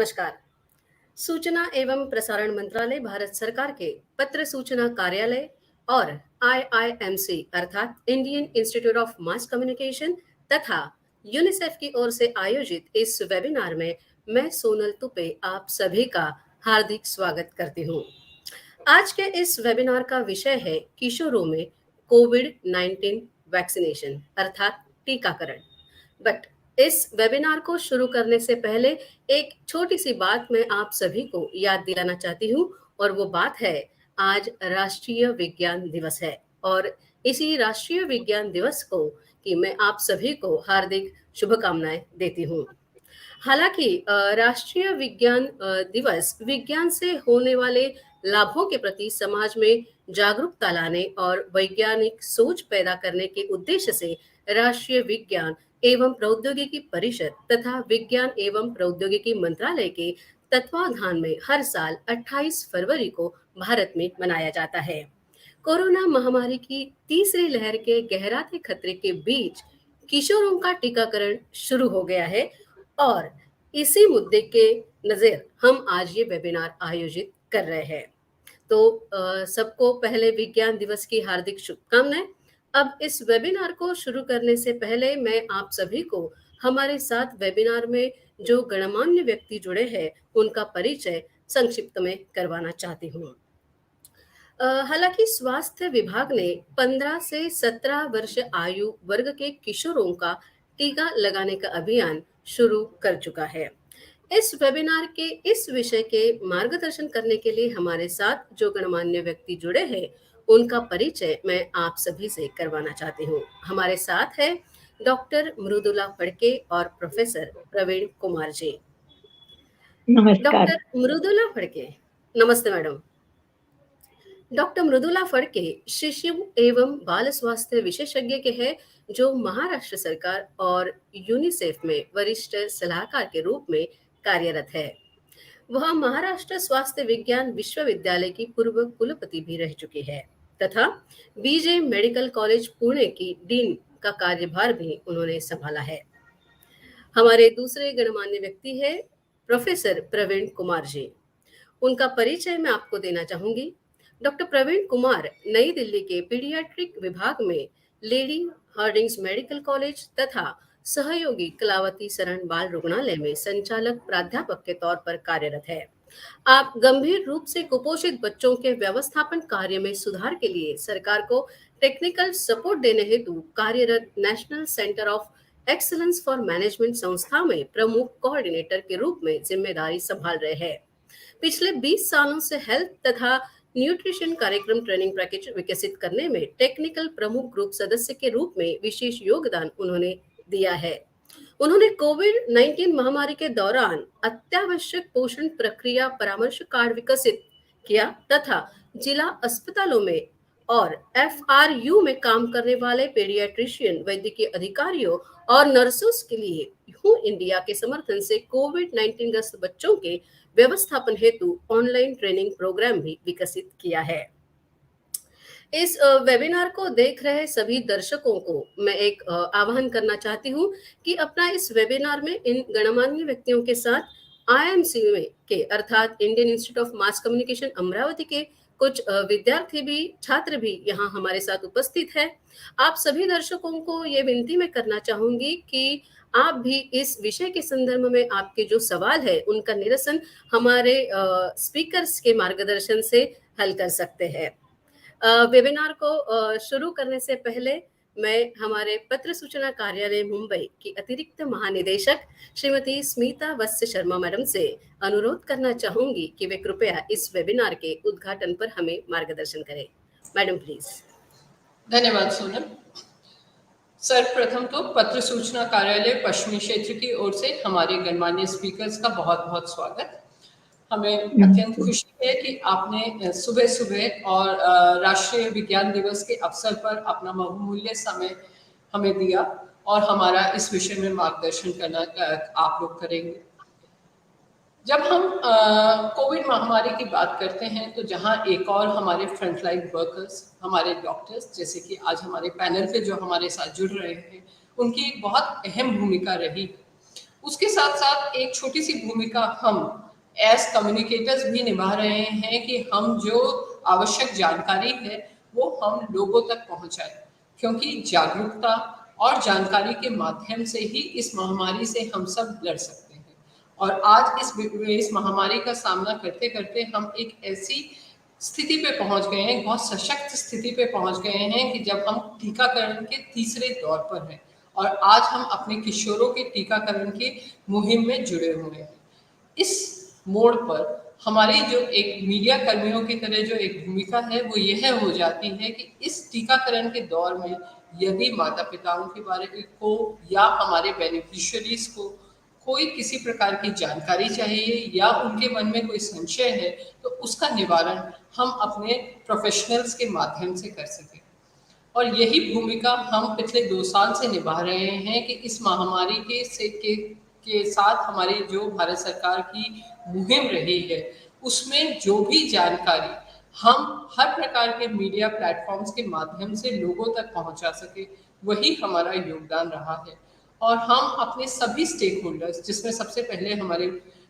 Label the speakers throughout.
Speaker 1: नमस्कार। सूचना एवं प्रसारण मंत्रालय भारत सरकार के पत्र सूचना कार्यालय और आईआईएमसी अर्थात Indian institute of mass communication तथा यूनिसेफ की ओर से आयोजित इस वेबिनार में मैं सोनल तुपे आप सभी का हार्दिक स्वागत करती हूँ। आज के इस वेबिनार का विषय है किशोरों में कोविड 19 वैक्सीनेशन अर्थात टीकाकरण। बट इस वेबिनार को शुरू करने से पहले एक छोटी सी बात मैं आप सभी को याद दिलाना चाहती हूँ और वो बात है आज राष्ट्रीय विज्ञान दिवस है और इसी राष्ट्रीय विज्ञान दिवस को कि मैं आप सभी को हार्दिक शुभकामनाएं देती हूँ। हालांकि राष्ट्रीय विज्ञान दिवस विज्ञान से होने वाले लाभों के प्रति समाज में जागरूकता लाने और वैज्ञानिक सोच पैदा करने के उद्देश्य से राष्ट्रीय विज्ञान एवं प्रौद्योगिकी परिषद तथा विज्ञान एवं प्रौद्योगिकी मंत्रालय के तत्वाधान में हर साल 28 फरवरी को भारत में मनाया जाता है। कोरोना महामारी की तीसरी लहर के गहराते खतरे के बीच किशोरों का टीकाकरण शुरू हो गया है और इसी मुद्दे के नजर हम आज ये वेबिनार आयोजित कर रहे हैं। तो सबको पहले विज्ञान दिवस की हार्दिक शुभकामनाएं। अब इस वेबिनार को शुरू करने से पहले मैं आप सभी को हमारे साथ वेबिनार में जो गणमान्य व्यक्ति जुड़े हैं उनका परिचय संक्षिप्त में करवाना चाहती हूँ। हालांकि स्वास्थ्य विभाग ने 15 से 17 वर्ष आयु वर्ग के किशोरों का टीका लगाने का अभियान शुरू कर चुका है। इस वेबिनार के इस विषय के मार्गदर्शन करने के लिए हमारे साथ जो गणमान्य व्यक्ति जुड़े हैं उनका परिचय मैं आप सभी से करवाना चाहती हूँ। हमारे साथ है डॉक्टर मृदुला फड़के और प्रोफेसर प्रवीण कुमार जी।
Speaker 2: नमस्कार।
Speaker 1: डॉक्टर मृदुला फड़के, नमस्ते मैडम। डॉक्टर मृदुला फड़के शिशु एवं बाल स्वास्थ्य विशेषज्ञ के हैं जो महाराष्ट्र सरकार और यूनिसेफ में वरिष्ठ सलाहकार के रूप में कार्यरत है। वह महाराष्ट्र स्वास्थ्य विज्ञान विश्वविद्यालय की पूर्व कुलपति भी रह चुकी है तथा बीजे मेडिकल कॉलेज पुणे की डीन का कार्यभार भी उन्होंने संभाला है। हमारे दूसरे गणमान्य व्यक्ति है प्रोफेसर प्रवीण कुमार जी। उनका परिचय मैं आपको देना चाहूंगी। डॉक्टर प्रवीण कुमार नई दिल्ली के पीडियाट्रिक विभाग में लेडी हार्डिंग्स मेडिकल कॉलेज तथा सहयोगी कलावती शरण बाल रुग्णालय में संचालक प्राध्यापक के तौर पर कार्यरत है। आप गंभीर रूप से कुपोषित बच्चों के व्यवस्थापन कार्य में सुधार के लिए सरकार को टेक्निकल सपोर्ट देने हेतु कार्यरत national centre of excellence for management संस्था में प्रमुख कोऑर्डिनेटर के रूप में जिम्मेदारी संभाल रहे हैं। पिछले 20 सालों से हेल्थ तथा न्यूट्रिशन कार्यक्रम ट्रेनिंग पैकेज विकसित करने में टेक्निकल प्रमुख ग्रुप सदस्य के रूप में विशेष योगदान उन्होंने दिया है। उन्होंने कोविड 19 महामारी के दौरान अत्यावश्यक पोषण प्रक्रिया परामर्श कार्ड विकसित किया तथा जिला अस्पतालों में और FRU में काम करने वाले पेडियाट्रिशियन वैद्यकीय अधिकारियों और नर्सों के लिए हू इंडिया के समर्थन से कोविड 19 ग्रस्त बच्चों के व्यवस्थापन हेतु ऑनलाइन ट्रेनिंग प्रोग्राम भी विकसित किया है। इस वेबिनार को देख रहे सभी दर्शकों को मैं एक आह्वान करना चाहती हूँ कि अपना इस वेबिनार में इन गणमान्य व्यक्तियों के साथ IIMC में के अर्थात Indian institute of mass communication Amravati के कुछ विद्यार्थी भी छात्र भी यहाँ हमारे साथ उपस्थित है। आप सभी दर्शकों को ये विनती मैं करना चाहूंगी कि आप भी इस विषय के संदर्भ में आपके जो सवाल है उनका निरसन हमारे स्पीकर्स के मार्गदर्शन से हल कर सकते हैं। वेबिनार को शुरू करने से पहले मैं हमारे पत्र सूचना कार्यालय मुंबई की अतिरिक्त महानिदेशक श्रीमती स्मिता वत्स शर्मा मैडम से अनुरोध करना चाहूंगी कि वे कृपया इस वेबिनार के उद्घाटन पर हमें मार्गदर्शन करें। Madam please.
Speaker 3: धन्यवाद सोनल। सर्वप्रथम तो पत्र सूचना कार्यालय पश्चिमी क्षेत्र की ओर से हमारे गणमान्य स्पीकर्स का बहुत बहुत स्वागत। हमें अत्यंत खुशी है कि आपने सुबह सुबह और राष्ट्रीय विज्ञान दिवस के अवसर पर अपना बहुमूल्य समय हमें दिया और हमारा इस विषय में मार्गदर्शन करना आप लोग करेंगे। जब हम कोविड महामारी की बात करते हैं तो जहां एक और हमारे फ्रंटलाइन वर्कर्स, हमारे डॉक्टर्स, जैसे कि आज हमारे पैनल पे जो हमारे साथ जुड़ रहे हैं, उनकी एक बहुत अहम भूमिका रही। उसके साथ साथ एक छोटी सी भूमिका हम एज कम्युनिकेटर्स भी निभा रहे हैं कि हम जो आवश्यक जानकारी है वो हम लोगों तक पहुंचाएं, क्योंकि जागरूकता और जानकारी के माध्यम से ही इस महामारी से हम सब लड़ सकते हैं। और आज इस महामारी का सामना करते करते हम एक ऐसी स्थिति पे पहुंच गए हैं, बहुत सशक्त स्थिति पे पहुंच गए हैं कि जब हम टीकाकरण के तीसरे दौर पर हैं और आज हम अपने किशोरों के टीकाकरण की मुहिम में जुड़े हुए हैं। इस मोड़ पर हमारी जो एक मीडिया कर्मियों की तरह जो एक भूमिका है वो यह हो जाती है कि इस टीकाकरण के दौर में यदि माता पिताओं के बारे को या हमारे बेनिफिशियरीज को कोई किसी प्रकार की जानकारी चाहिए या उनके मन में कोई संशय है तो उसका निवारण हम अपने प्रोफेशनल्स के माध्यम से कर सकें। और यही भूमिका हम पिछले 2 साल से निभा रहे हैं कि इस महामारी के साथ हमारी जो भारत सरकार की मुहिम रही है उसमें जो भी जानकारी हम हर प्रकार के मीडिया प्लेटफॉर्म्स के माध्यम से लोगों तक पहुंचा सके, वही हमारा योगदान रहा है। और हम अपने सभी स्टेक होल्डर्स, जिसमें सबसे पहले हमारे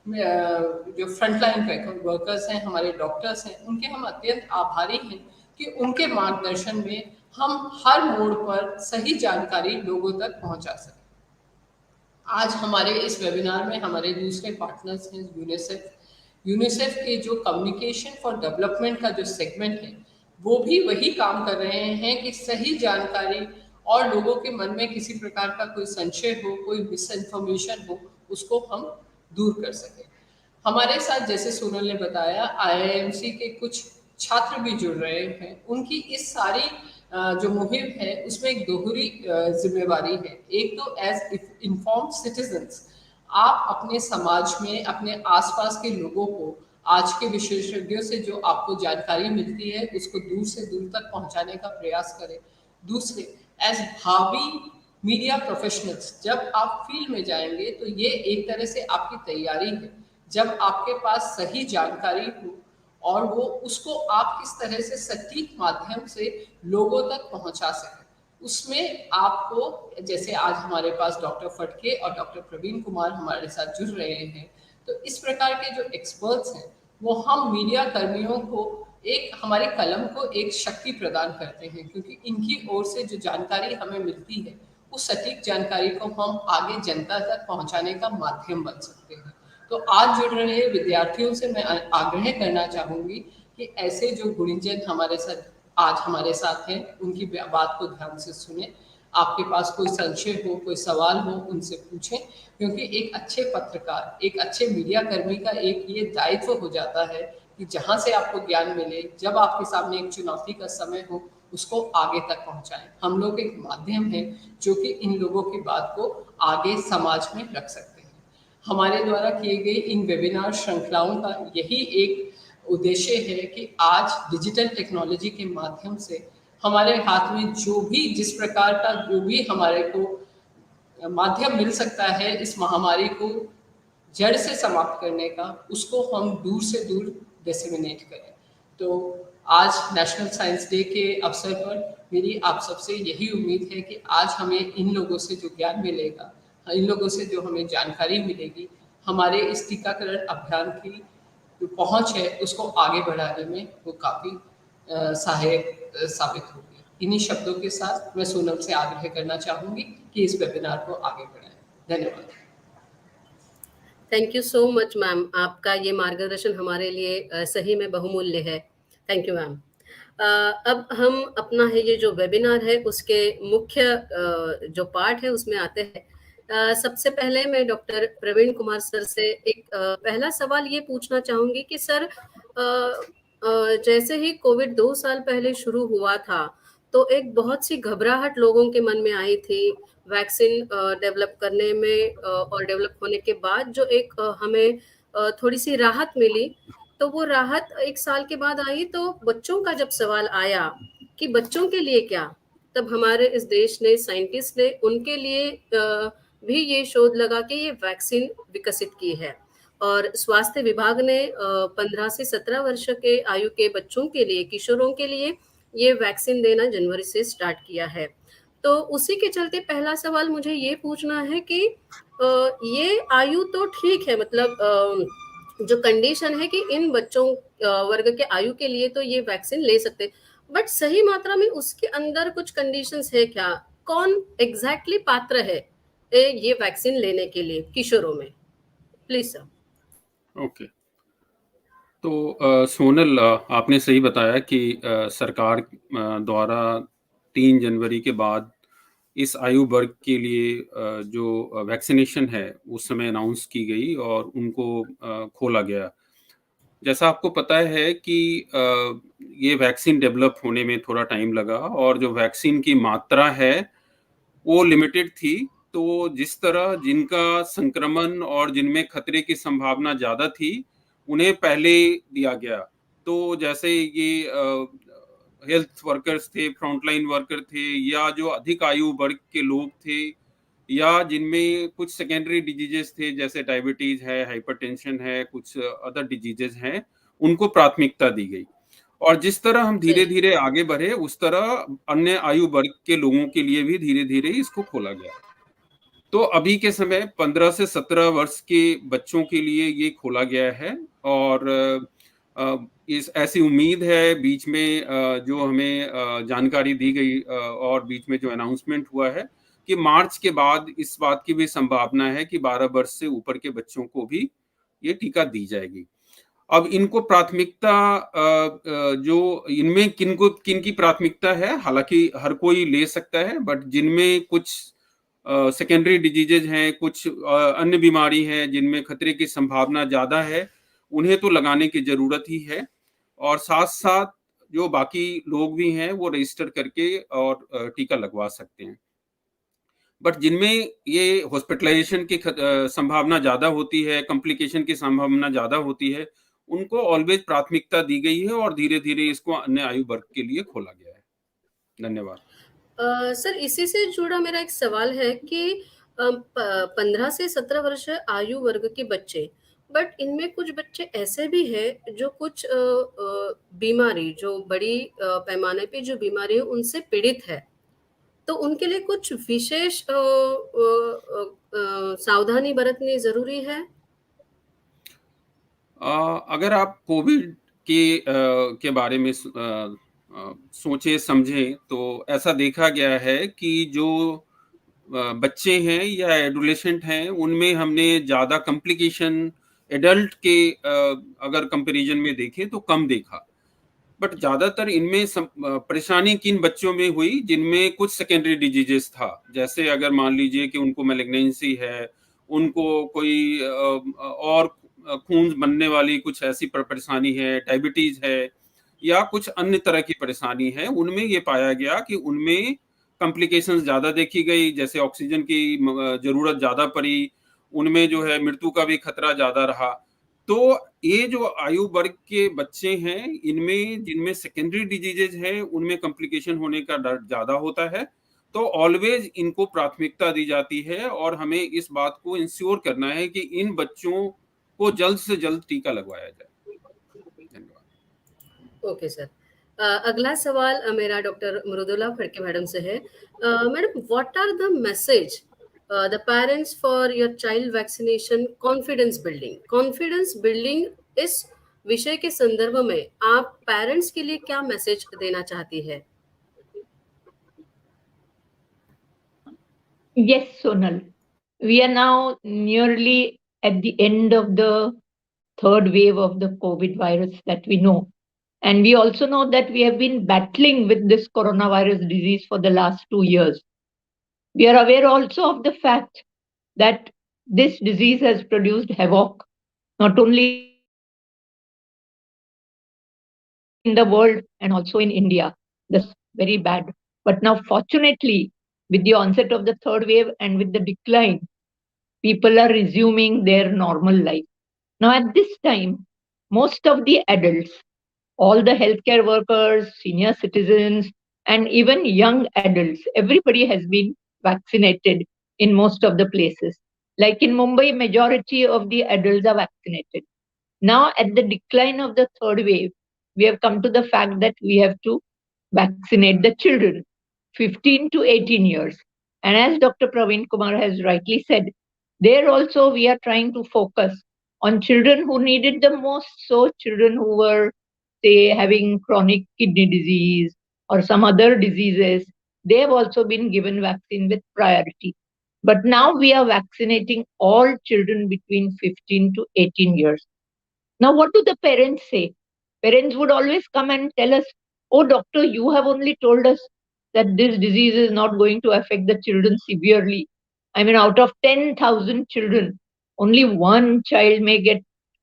Speaker 3: जो फ्रंटलाइन वर्कर्स हैं, हमारे डॉक्टर्स हैं, उनके हम अत्यंत आभारी हैं कि उनके मार्गदर्शन में हम हर मोड़ पर सही जानकारी लोगों तक पहुंचा सकें। आज हमारे इस वेबिनार में हमारे दूसरे पार्टनर्स हैं यूनिसेफ। यूनिसेफ के जो कम्युनिकेशन फॉर डेवलपमेंट का जो सेगमेंट है वो भी वही काम कर रहे हैं कि सही जानकारी और लोगों के मन में किसी प्रकार का कोई संशय हो, कोई मिस इन्फॉर्मेशन हो, उसको हम दूर कर सकें। हमारे साथ जैसे सोनल ने बताया आईआईएमसी के कुछ छात्र भी जुड़ रहे हैं। उनकी इस सारी जो मुहिम है उसमें एक दोहरी जिम्मेवारी है। एक तो एज इन्फॉर्म्ड सिटीजन्स आप अपने समाज में अपने आसपास के लोगों को आज के विशेषज्ञों से जो आपको जानकारी मिलती है उसको दूर से दूर तक पहुंचाने का प्रयास करें। दूसरे, एज भावी मीडिया प्रोफेशनल्स जब आप फील्ड में जाएंगे तो ये एक तरह से आपकी तैयारी है। जब आपके पास सही जानकारी हो और वो उसको आप किस तरह से सटीक माध्यम से लोगों तक पहुंचा सकें, उसमें आपको, जैसे आज हमारे पास डॉक्टर फटके और डॉक्टर प्रवीण कुमार हमारे साथ जुड़ रहे हैं, तो इस प्रकार के जो एक्सपर्ट्स हैं वो हम मीडिया कर्मियों को एक हमारी कलम को एक शक्ति प्रदान करते हैं, क्योंकि इनकी ओर से जो जानकारी हमें मिलती है उस सटीक जानकारी को हम आगे जनता तक पहुंचाने का माध्यम बन सकते हैं। तो आज जुड़ रहे विद्यार्थियों से मैं आग्रह करना चाहूंगी कि ऐसे जो गुणीजन हमारे साथ आज हमारे साथ हैं उनकी बात को ध्यान से सुने। आपके पास कोई संशय हो, कोई सवाल हो, उनसे पूछें, क्योंकि एक अच्छे पत्रकार, एक अच्छे मीडिया कर्मी का एक ये दायित्व हो जाता है कि जहाँ से आपको ज्ञान मिले, जब आपके सामने एक चुनौती का समय हो, उसको आगे तक पहुँचाएं। हम लोग एक माध्यम है जो कि इन लोगों की बात को आगे समाज में रख सकते हैं। हमारे द्वारा किए गए इन वेबिनार श्रृंखलाओं का यही एक उद्देश्य है कि आज डिजिटल टेक्नोलॉजी के माध्यम से हमारे हाथ में जो भी जिस प्रकार का जो भी हमारे को माध्यम मिल सकता है इस महामारी को जड़ से समाप्त करने का, उसको हम दूर से दूर डिसेमिनेट करें। तो आज नेशनल साइंस डे के अवसर पर मेरी आप सबसे यही उम्मीद है कि आज हमें इन लोगों से जो ज्ञान मिलेगा, इन लोगों से जो हमें जानकारी मिलेगी, हमारे इस टीकाकरण अभियान की जो पहुंच है उसको आगे बढ़ाने में वो काफ़ी सहायक साबित होगी। इन्हीं शब्दों के साथ मैं सोनल से आग्रह करना चाहूँगी कि इस वेबिनार को आगे बढ़ाएं। धन्यवाद।
Speaker 1: Thank you so much ma'am, आपका ये मार्गदर्शन हमारे लिए सही में बहुमूल्य है। Thank you ma'am. अब हम अपना है ये जो वेबिनार है उसके मुख्य जो पार्ट है उसमें आते हैं। सबसे पहले मैं डॉक्टर प्रवीण कुमार सर से एक पहला सवाल ये पूछना चाहूंगी कि सर जैसे ही कोविड 2 साल पहले शुरू हुआ था तो एक बहुत सी घबराहट लोगों के मन में आई थी वैक्सीन डेवलप करने में, और डेवलप होने के बाद जो एक हमें थोड़ी सी राहत मिली, तो वो राहत 1 साल के बाद आई। तो बच्चों का जब सवाल आया कि बच्चों के लिए क्या, तब हमारे इस देश ने, साइंटिस्ट ने उनके लिए भी ये शोध लगा कि ये वैक्सीन विकसित की है, और स्वास्थ्य विभाग ने 15 से 17 वर्ष के आयु के बच्चों के लिए, किशोरों के लिए ये वैक्सीन देना जनवरी से स्टार्ट किया है। तो उसी के चलते पहला सवाल मुझे ये पूछना है कि ये आयु तो ठीक है, मतलब जो कंडीशन है कि इन बच्चों वर्ग के आयु के लिए तो ये वैक्सीन ले सकते हैं, बट सही मात्रा में उसके अंदर कुछ कंडीशंस है क्या? कौन एग्जैक्टली पात्र है ये वैक्सीन लेने के लिए किशोरों में? Please sir.
Speaker 4: ओके। तो सोनल, आपने सही बताया कि सरकार द्वारा 3 जनवरी के बाद इस आयु वर्ग के लिए जो वैक्सीनेशन है उस समय अनाउंस की गई और उनको खोला गया। जैसा आपको पता है कि ये वैक्सीन डेवलप होने में थोड़ा टाइम लगा और जो वैक्सीन की मात्रा है वो लिमिटेड थी। तो जिस तरह जिनका संक्रमण और जिनमें खतरे की संभावना ज़्यादा थी उन्हें पहले दिया गया। तो जैसे ये हेल्थ वर्कर्स थे, फ्रंटलाइन वर्कर थे, या जो अधिक आयु वर्ग के लोग थे, या जिनमें कुछ सेकेंडरी डिजीजेस थे जैसे डायबिटीज है, हाइपरटेंशन है, कुछ अदर डिजीजेस हैं, उनको प्राथमिकता दी गई। और जिस तरह हम धीरे धीरे आगे बढ़े उस तरह अन्य आयु वर्ग के लोगों के लिए भी धीरे धीरे इसको खोला गया। तो अभी के समय 15 से 17 वर्ष के बच्चों के लिए ये खोला गया है। और इस ऐसी उम्मीद है, बीच में जो हमें जानकारी दी गई और बीच में जो अनाउंसमेंट हुआ है कि मार्च के बाद इस बात की भी संभावना है कि 12 वर्ष से ऊपर के बच्चों को भी ये टीका दी जाएगी। अब इनको प्राथमिकता जो इनमें किनकी प्राथमिकता है, हालांकि हर कोई ले सकता है, बट जिनमें कुछ सेकेंडरी डिजीजेज हैं, कुछ अन्य बीमारी है जिनमें खतरे की संभावना ज्यादा है, उन्हें तो लगाने की जरूरत ही है। और साथ साथ जो बाकी लोग भी हैं वो रजिस्टर करके और टीका लगवा सकते हैं। बट जिनमें ये हॉस्पिटलाइजेशन की संभावना ज्यादा होती है, कॉम्प्लिकेशन की संभावना ज्यादा होती है, उनको ऑलवेज प्राथमिकता दी गई है और धीरे धीरे इसको अन्य आयु वर्ग के लिए खोला गया है। धन्यवाद।
Speaker 1: सर, इसी से जुड़ा मेरा एक सवाल है कि 15 से 17 वर्ष आयु वर्ग के बच्चे, बट इनमें कुछ बच्चे ऐसे भी हैं जो कुछ बीमारी, जो बड़ी पैमाने पे जो बीमारी है उनसे पीड़ित है, तो उनके लिए कुछ विशेष सावधानी बरतनी जरूरी है?
Speaker 4: अगर आप कोविड के बारे में सोचे समझे तो ऐसा देखा गया है कि जो बच्चे हैं या एडोलेसेंट हैं उनमें हमने ज्यादा कॉम्प्लिकेशन एडल्ट के अगर कंपैरिजन में देखें तो कम देखा। बट ज्यादातर इनमें परेशानी किन बच्चों में हुई जिनमें कुछ सेकेंडरी डिजीजेस था। जैसे अगर मान लीजिए कि उनको मैलिग्नेंसी है, उनको कोई और खून बनने वाली कुछ ऐसी परेशानी है, डायबिटीज है, या कुछ अन्य तरह की परेशानी है, उनमें ये पाया गया कि उनमें कॉम्प्लिकेशंस ज्यादा देखी गई। जैसे ऑक्सीजन की जरूरत ज्यादा पड़ी, उनमें जो है मृत्यु का भी खतरा ज्यादा रहा। तो ये जो आयु वर्ग के बच्चे हैं इनमें जिनमें सेकेंडरी डिजीजेज हैं उनमें कॉम्प्लिकेशन होने का डर ज्यादा होता है। तो ऑलवेज इनको प्राथमिकता दी जाती है और हमें इस बात को इंश्योर करना है कि इन बच्चों को जल्द से जल्द टीका लगवाया जाए। धन्यवाद।
Speaker 1: Okay sir. अगला सवाल मेरा डॉक्टर मृदुला फड़के मैडम से है। Madam, what are the message the parents for your child vaccination confidence building? Confidence building इस विषय के संदर्भ में आप पेरेंट्स के लिए क्या मैसेज देना चाहती है?
Speaker 2: Yes, Sonal. We are now nearly at the end of the third wave of the COVID virus that we know. And we also know that we have been battling with this coronavirus disease for the last 2 years. We are aware also of the fact that this disease has produced havoc, not only in the world and also in India. That's very bad. But now, fortunately, with the onset of the third wave and with the decline, people are resuming their normal life. Now, at this time, most of the adults, all the healthcare workers, senior citizens, and even young adults, everybody has been vaccinated in most of the places. Like in Mumbai, majority of the adults are vaccinated. Now, at the decline of the third wave, we have come to the fact that we have to vaccinate the children, 15 to 18 years. And as Dr. Praveen Kumar has rightly said, There also we are trying to focus on children who need it the most. So children who were, say, having chronic kidney disease or some other diseases, they have also been given vaccine with priority. But now we are vaccinating all children between 15 to 18 years. Now, what do the parents say? Parents would always come and tell us, "Oh, doctor, you have only told us that this disease is not going to affect the children severely. I mean, out of 10,000 children, only one child may get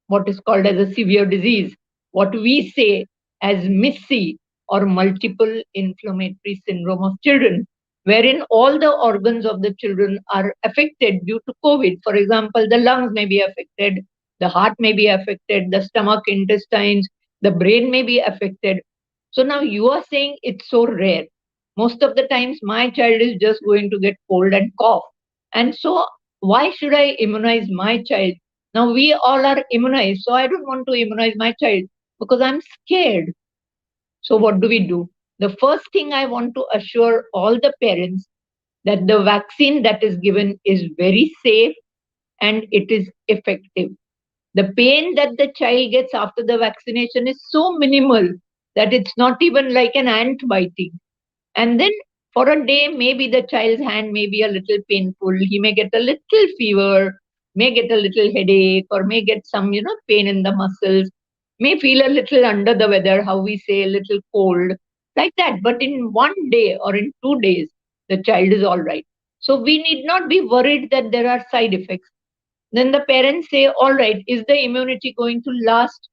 Speaker 2: what is called as a severe disease, what we say as MIS-C, or multiple inflammatory syndrome of children, wherein all the organs of the children are affected due to COVID. For example, the lungs may be affected, the heart may be affected, the stomach, intestines, the brain may be affected. So now you are saying it's so rare. Most of the times my child is just going to get cold and cough. And so why should I immunize my child? Now we all are immunized, so I don't want to immunize my child because I'm scared. So what do? The first thing I want to assure all the parents that the vaccine that is given is very safe and it is effective. The pain that the child gets after the vaccination is so minimal that it's not even like an ant biting. And then for a day, maybe the child's hand may be a little painful. He may get a little fever, may get a little headache, or may get some, pain in the muscles, may feel a little under the weather, how we say, a little cold, like that. But in one day or in 2 days, the child is all right. So we need not be worried that there are side effects. Then the parents say, all right, is the immunity going to last?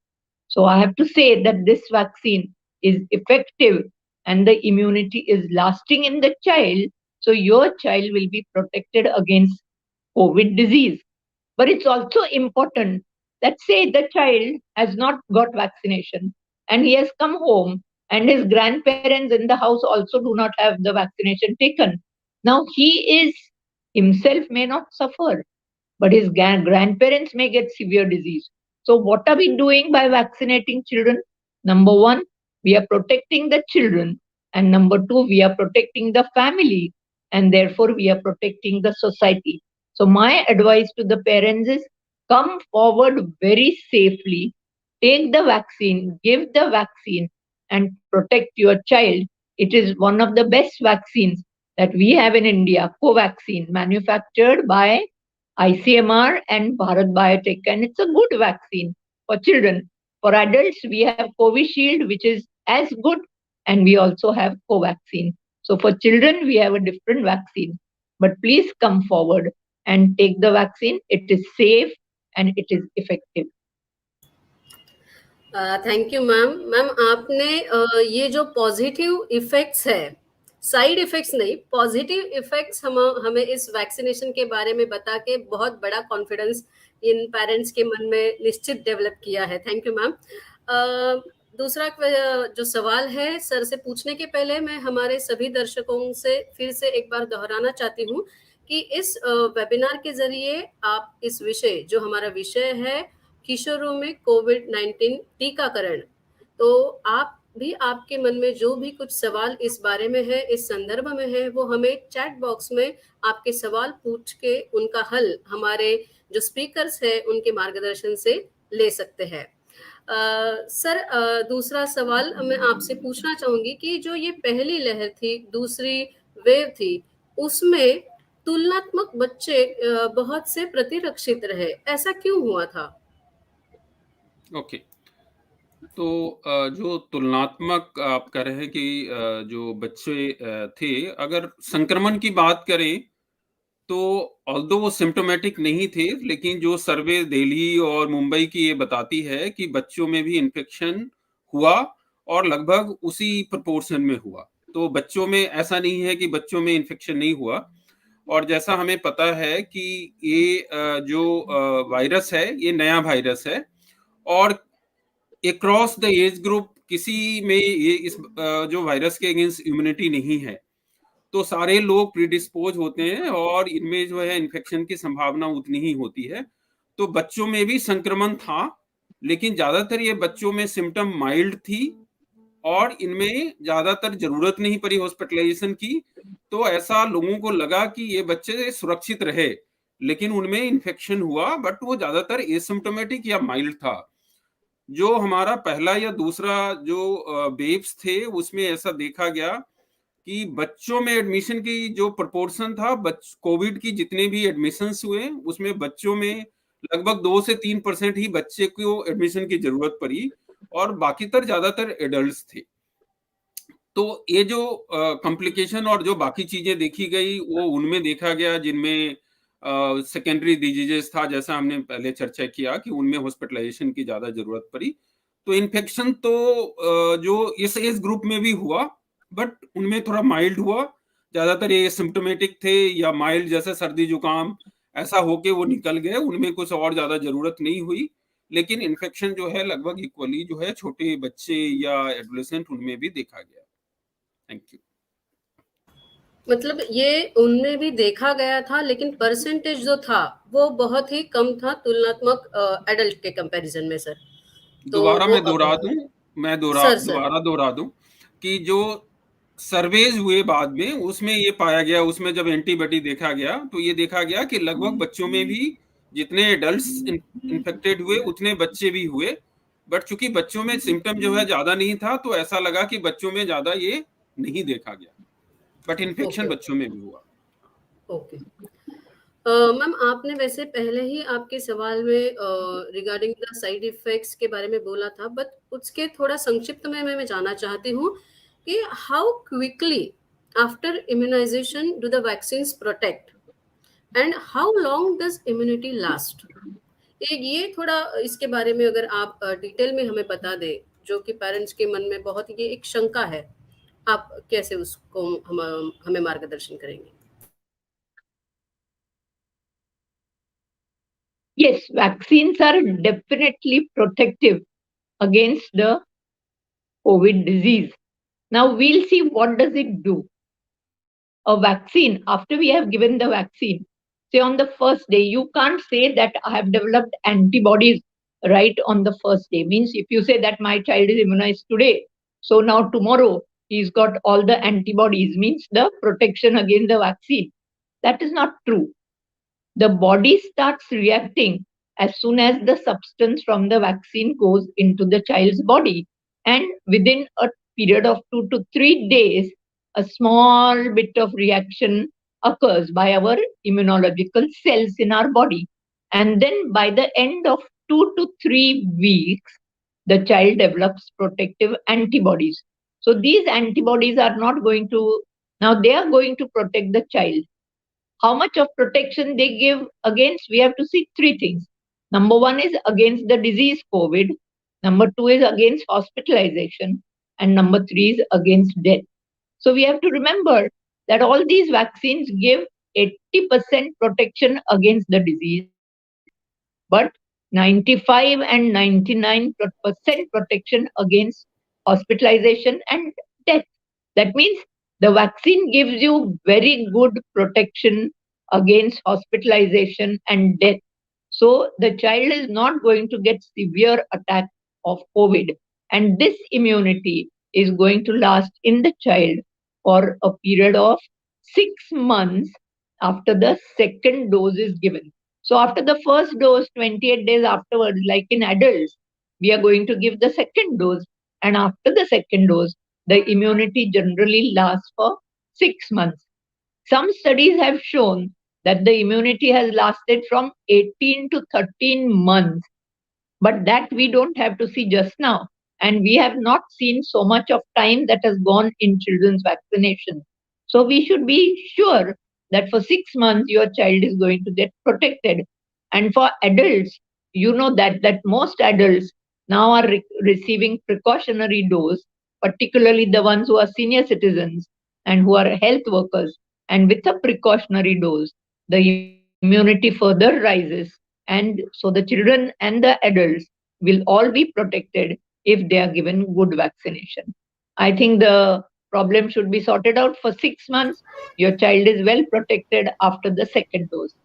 Speaker 2: So I have to say that this vaccine is effective and the immunity is lasting in the child. So your child will be protected against COVID disease. But it's also important that, say, the child has not got vaccination and he has come home and his grandparents in the house also do not have the vaccination taken. Now he is himself may not suffer, but his grandparents may get severe disease. So, what are we doing by vaccinating children? Number one, we are protecting the children. And number two, we are protecting the family. And therefore, we are protecting the society. So, my advice to the parents is come forward very safely, take the vaccine, give the vaccine, and protect your child. It is one of the best vaccines that we have in India, Covaxin, manufactured by ICMR and Bharat Biotech, and it's a good vaccine for children. For adults, we have Covishield, which is as good, and we also have Covaxin. So for children, we have a different vaccine. But please come forward and take the vaccine. It is safe and it is effective.
Speaker 1: Thank you ma'am. Ma'am आपने ये जो positive effects है, side effects नहीं, positive effects हमें इस vaccination के बारे में बता के बहुत बड़ा कॉन्फिडेंस इन पेरेंट्स के मन में निश्चित डेवलप किया है. Thank you ma'am. दूसरा जो सवाल है सर से पूछने के पहले मैं हमारे सभी दर्शकों से फिर से एक बार दोहराना चाहती हूँ कि इस वेबिनार के जरिए आप इस विषय, जो हमारा विषय है किशोरों में कोविड-19 टीकाकरण, तो आप भी, आपके मन में जो भी कुछ सवाल इस बारे में है, इस संदर्भ में है, वो हमें चैट बॉक्स में आपके सवाल पूछ के उनका हल हमारे जो स्पीकर्स हैं उनके मार्गदर्शन से ले सकते हैं. सर, दूसरा सवाल मैं आपसे पूछना चाहूंगी कि जो ये पहली लहर थी, दूसरी वेव थी, उसमें तुलनात्मक बच्चे बहुत से प्रतिरक्षित रहे, ऐसा क्यों हुआ था?
Speaker 4: ओके. तो जो तुलनात्मक आप कह रहे हैं कि जो बच्चे थे, अगर संक्रमण की बात करें तो ऑल्दो वो सिम्प्टोमेटिक नहीं थे, लेकिन जो सर्वे दिल्ली और मुंबई की ये बताती है कि बच्चों में भी इन्फेक्शन हुआ और लगभग उसी प्रोपोर्शन में हुआ. तो बच्चों में ऐसा नहीं है कि बच्चों में इन्फेक्शन नहीं हुआ. और जैसा हमें पता है कि ये जो वायरस है, ये नया वायरस है और अक्रॉस द एज ग्रुप किसी में ये इस जो वायरस के अगेंस्ट इम्यूनिटी नहीं है, तो सारे लोग प्रीडिस्पोज होते हैं और इनमें जो है इन्फेक्शन की संभावना उतनी ही होती है. तो बच्चों में भी संक्रमण था, लेकिन ज्यादातर ये बच्चों में सिम्टम माइल्ड थी और इनमें ज्यादातर जरूरत नहीं पड़ी हॉस्पिटलाइजेशन की. तो ऐसा लोगों को लगा कि ये बच्चे सुरक्षित रहे, लेकिन उनमें इन्फेक्शन हुआ, बट वो ज्यादातर एसिम्प्टोमेटिक या माइल्ड था। जो हमारा पहला या दूसरा जो वेव्स थे, उसमें ऐसा देखा गया कि बच्चों में एडमिशन की जो प्रोपोर्शन था, कोविड की जितने भी एडमिशंस हुए, उसमें बच्चों में लगभग 2 से 3% ही बच्चे को एडमिशन की जरूरत पड़ी, और बाकी तर ज्यादातर एडल्ट्स थे। तो ये जो कॉम्प्लिकेशन और जो बाकी चीजें देखी गई, वो उनमें देखा गया जिनमें सेकेंडरी डिजीजेस था, जैसा हमने पहले चर्चा किया कि उनमें हॉस्पिटलाइजेशन की ज्यादा जरूरत पड़ी। तो इन्फेक्शन तो जो इस एज ग्रुप में भी हुआ, बट उनमें थोड़ा माइल्ड हुआ। ज्यादातर ये सिम्टोमेटिक थे या माइल्ड, जैसे सर्दी जुकाम ऐसा होके वो निकल गए, उनमें कुछ और ज्यादा जरूरत नहीं हुई। लेकिन इन्फेक्शन जो है लगभग इक्वली जो है छोटे बच्चे या एडोलेसेंट उनमें भी देखा गया। Thank you.
Speaker 1: मतलब ये उनमें भी देखा गया था, लेकिन परसेंटेज जो था वो बहुत ही कम था तुलनात्मक एडल्ट के कंपैरिजन में सर। तो
Speaker 4: दोबारा
Speaker 1: वो
Speaker 4: मैं दोहरा दूं,
Speaker 1: सर सर
Speaker 4: दोबारा दोहरा दूं कि जो सर्वेज हुए बाद में, उसमें ये पाया गया, उसमें जब एंटीबॉडी देखा गया तो ये देखा गया कि लगभग बच्चों में भी जितने एडल्ट्स इन्फेक्टेड हुए उतने बच्चे भी हुए। बट चूंकि बच्चों में सिम्टम जो है ज्यादा नहीं था, तो ऐसा लगा कि बच्चों में ज्यादा ये नहीं देखा गया, बट इन्फेक्शन
Speaker 1: ओके
Speaker 4: बच्चों में भी हुआ।
Speaker 1: ओके। मैम, आपने वैसे पहले ही आपके सवाल में रिगार्डिंग द साइड इफेक्ट्स के बारे में बोला था, बट उसके थोड़ा संक्षिप्त में मैं जानना चाहती हूँ कि how quickly after immunization do the vaccines protect and how long does immunity last. ये थोड़ा इसके बारे में अगर आप डिटेल में हमें बता दें, जो कि पेरेंट्स के मन में बहुत ये एक शंका है, आप कैसे उसको हमें मार्गदर्शन करेंगे।
Speaker 2: Yes, vaccines are definitely protective against the COVID disease. Now we'll see what does it do. A vaccine, after we have given the vaccine, say on the first day, you can't say that I have developed antibodies right on the first day. Means if you say that my child is immunized today, so now tomorrow he's got all the antibodies, means the protection against the vaccine. That is not true. The body starts reacting as soon as the substance from the vaccine goes into the child's body. And within a period of 2 to 3 days, a small bit of reaction occurs by our immunological cells in our body. And then by the end of 2 to 3 weeks, the child develops protective antibodies. So these antibodies are not going to, now they are going to protect the child. How much of protection they give against, we have to see three things. Number one is against the disease COVID. Number two is against hospitalization. And number three is against death. So we have to remember that all these vaccines give 80% protection against the disease, but 95 and 99% protection against hospitalization and death. That means the vaccine gives you very good protection against hospitalization and death. So the child is not going to get severe attack of COVID. And this immunity is going to last in the child for a period of 6 months after the second dose is given. So after the first dose, 28 days afterwards, like in adults, we are going to give the second dose. And after the second dose, the immunity generally lasts for 6 months. Some studies have shown that the immunity has lasted from 18 to 13 months, but that we don't have to see just now. And we have not seen so much of time that has gone in children's vaccination. So we should be sure that for 6 months your child is going to get protected. And for adults, you know that most adults now are receiving precautionary dose, particularly the ones who are senior citizens and who are health workers. And with a precautionary dose, the immunity further rises. And so the children and the adults will all be protected if they are given good vaccination. I think the problem should be sorted out for 6 months. Your child is well protected after the second dose.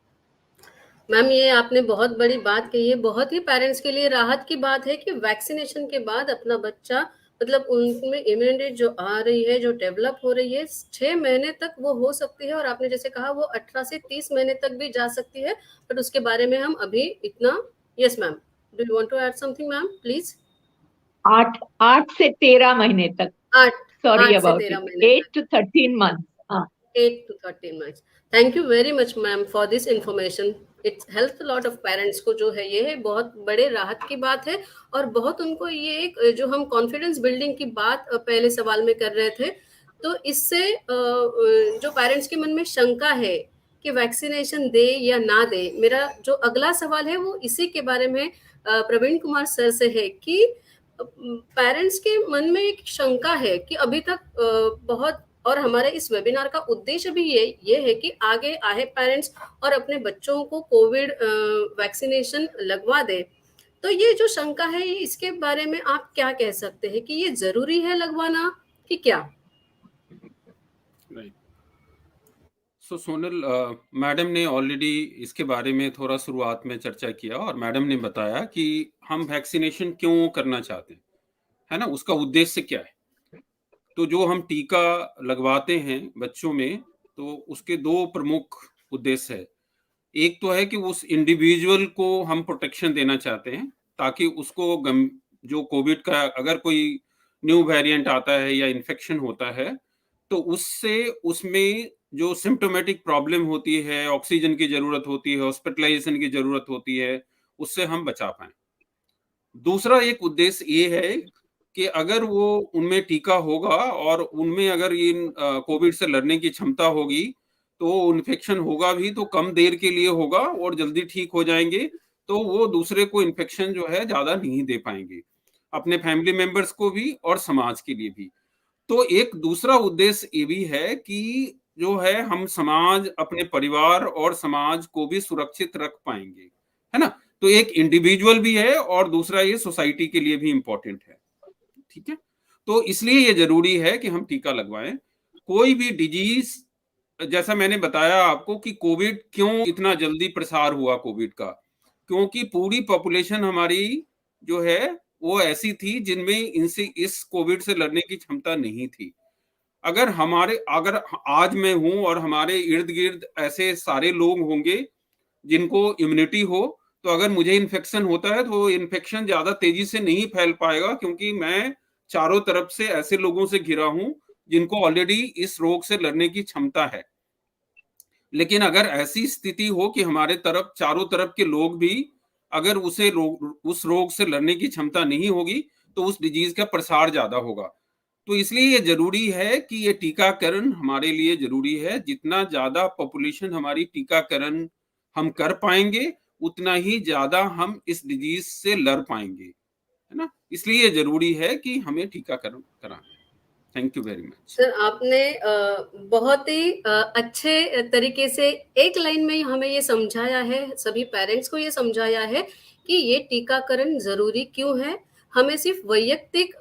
Speaker 1: Ma'am, ये आपने बहुत बड़ी बात कही है। बहुत ही parents के लिए राहत की बात है कि वैक्सीनेशन के बाद अपना बच्चा मतलब उनमें इम्यूनिटी जो आ रही है, जो डेवलप हो रही है, 6 महीने तक वो हो सकती है और आपने जैसे कहा वो 18 से 30 महीने तक भी जा सकती है, बट उसके बारे में हम अभी इतना। Yes ma'am, do you want to add something ma'am please?
Speaker 2: 8 से 13 महीने तक.
Speaker 1: 8
Speaker 2: Sorry
Speaker 1: 8 से
Speaker 2: about
Speaker 1: 13
Speaker 2: it.
Speaker 1: महीने
Speaker 2: 8
Speaker 1: तक।
Speaker 2: to 13 months.
Speaker 1: 8 to 13 months. Thank you very much ma'am for this information. It helps a lot of parents को, जो है ये है बहुत बड़े राहत की बात है और बहुत उनको ये एक जो हम कॉन्फिडेंस बिल्डिंग की बात पहले सवाल में कर रहे थे, तो इससे जो पेरेंट्स के मन में शंका है कि वैक्सीनेशन दे या ना दे, मेरा जो अगला सवाल है वो इसी के बारे में प्रवीण कुमार सर से है कि पेरेंट्स के मन में एक शंका है कि अभी तक बहुत, और हमारे इस वेबिनार का उद्देश्य भी ये है कि आगे आए पेरेंट्स और अपने बच्चों को कोविड वैक्सीनेशन लगवा दे। तो ये जो शंका है, ये इसके बारे में आप क्या कह सकते हैं कि ये जरूरी है लगवाना कि क्या?
Speaker 4: राइट। सो सोनल, मैडम ने ऑलरेडी इसके बारे में थोड़ा शुरुआत में चर्चा किया और मैडम ने बताया कि हम वैक्सीनेशन क्यों करना चाहते हैं, है ना, उसका उद्देश्य क्या है। तो जो हम टीका लगवाते हैं बच्चों में, तो उसके दो प्रमुख उद्देश्य है। एक तो है कि उस इंडिविजुअल को हम प्रोटेक्शन देना चाहते हैं ताकि उसको जो कोविड का अगर कोई न्यू वेरिएंट आता है या इन्फेक्शन होता है, तो उससे उसमें जो सिम्टोमेटिक प्रॉब्लम होती है, ऑक्सीजन की जरूरत होती है, हॉस्पिटलाइजेशन की जरूरत होती है, उससे हम बचा पाएं। दूसरा एक उद्देश्य ये है कि अगर वो उनमें टीका होगा और उनमें अगर ये कोविड से लड़ने की क्षमता होगी, तो इन्फेक्शन होगा भी तो कम देर के लिए होगा और जल्दी ठीक हो जाएंगे, तो वो दूसरे को इन्फेक्शन जो है ज्यादा नहीं दे पाएंगे, अपने फैमिली मेंबर्स को भी और समाज के लिए भी। तो एक दूसरा उद्देश्य ये भी है कि जो है हम समाज, अपने परिवार और समाज को भी सुरक्षित रख पाएंगे, है ना। तो एक इंडिविजुअल भी है और दूसरा ये सोसाइटी के लिए भी इंपॉर्टेंट है, ठीक है। तो इसलिए ये जरूरी है कि हम टीका लगवाएं। कोई भी डिजीज, जैसा मैंने बताया आपको कि कोविड क्यों इतना जल्दी प्रसार हुआ कोविड का, क्योंकि पूरी पॉपुलेशन हमारी जो है वो ऐसी थी जिनमें इनसे इस कोविड से लड़ने की क्षमता नहीं थी। अगर आज मैं हूं और हमारे इर्द गिर्द ऐसे सारे लोग होंगे जिनको इम्यूनिटी हो, तो अगर मुझे इन्फेक्शन होता है तो इन्फेक्शन ज्यादा तेजी से नहीं फैल पाएगा, क्योंकि मैं चारों तरफ से ऐसे लोगों से घिरा हूं जिनको ऑलरेडी इस रोग से लड़ने की क्षमता है। लेकिन अगर ऐसी स्थिति हो कि हमारे तरफ चारों तरफ के लोग भी अगर उस रोग से लड़ने की क्षमता नहीं होगी, तो उस डिजीज का प्रसार ज्यादा होगा। तो इसलिए ये जरूरी है कि ये टीकाकरण हमारे लिए जरूरी है। जितना ज्यादा पॉपुलेशन हमारी टीकाकरण हम कर पाएंगे, उतना ही ज्यादा हम इस डिजीज से लड़ पाएंगे, है ना। इसलिए ये जरूरी है कि हमें टीकाकरण कराना है। Thank you very much
Speaker 1: sir, आपने बहुत ही अच्छे तरीके से एक लाइन में हमें ये समझाया है, सभी पेरेंट्स को ये समझाया है कि ये टीकाकरण जरूरी क्यों है। हमें सिर्फ वैयक्तिक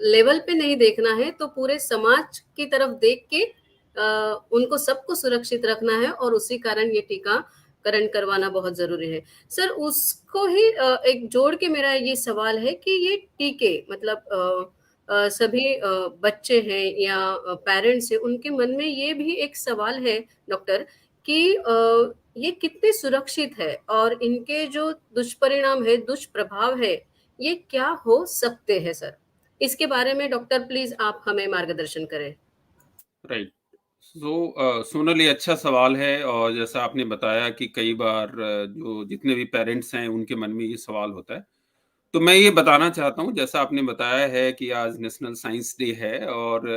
Speaker 1: लेवल पे नहीं देखना है, तो पूरे समाज की तरफ देख के उनको सबको सुरक्षित रखना है और उसी कारण ये टीकाकरण करवाना बहुत जरूरी है। सर, उसको ही एक जोड़ के मेरा ये सवाल है कि ये टीके मतलब सभी बच्चे हैं या पेरेंट्स हैं, उनके मन में ये भी एक सवाल है डॉक्टर कि ये कितने सुरक्षित है और इनके जो दुष्परिणाम है, दुष्प्रभाव है, ये क्या हो सकते हैं सर? इसके बारे में डॉक्टर प्लीज आप हमें मार्गदर्शन करें।
Speaker 4: राइट। सोनल, ये अच्छा सवाल है और जैसा आपने बताया कि कई बार जो जितने भी पेरेंट्स हैं उनके मन में ये सवाल होता है। तो मैं ये बताना चाहता हूँ, जैसा आपने बताया है कि आज नेशनल साइंस डे है और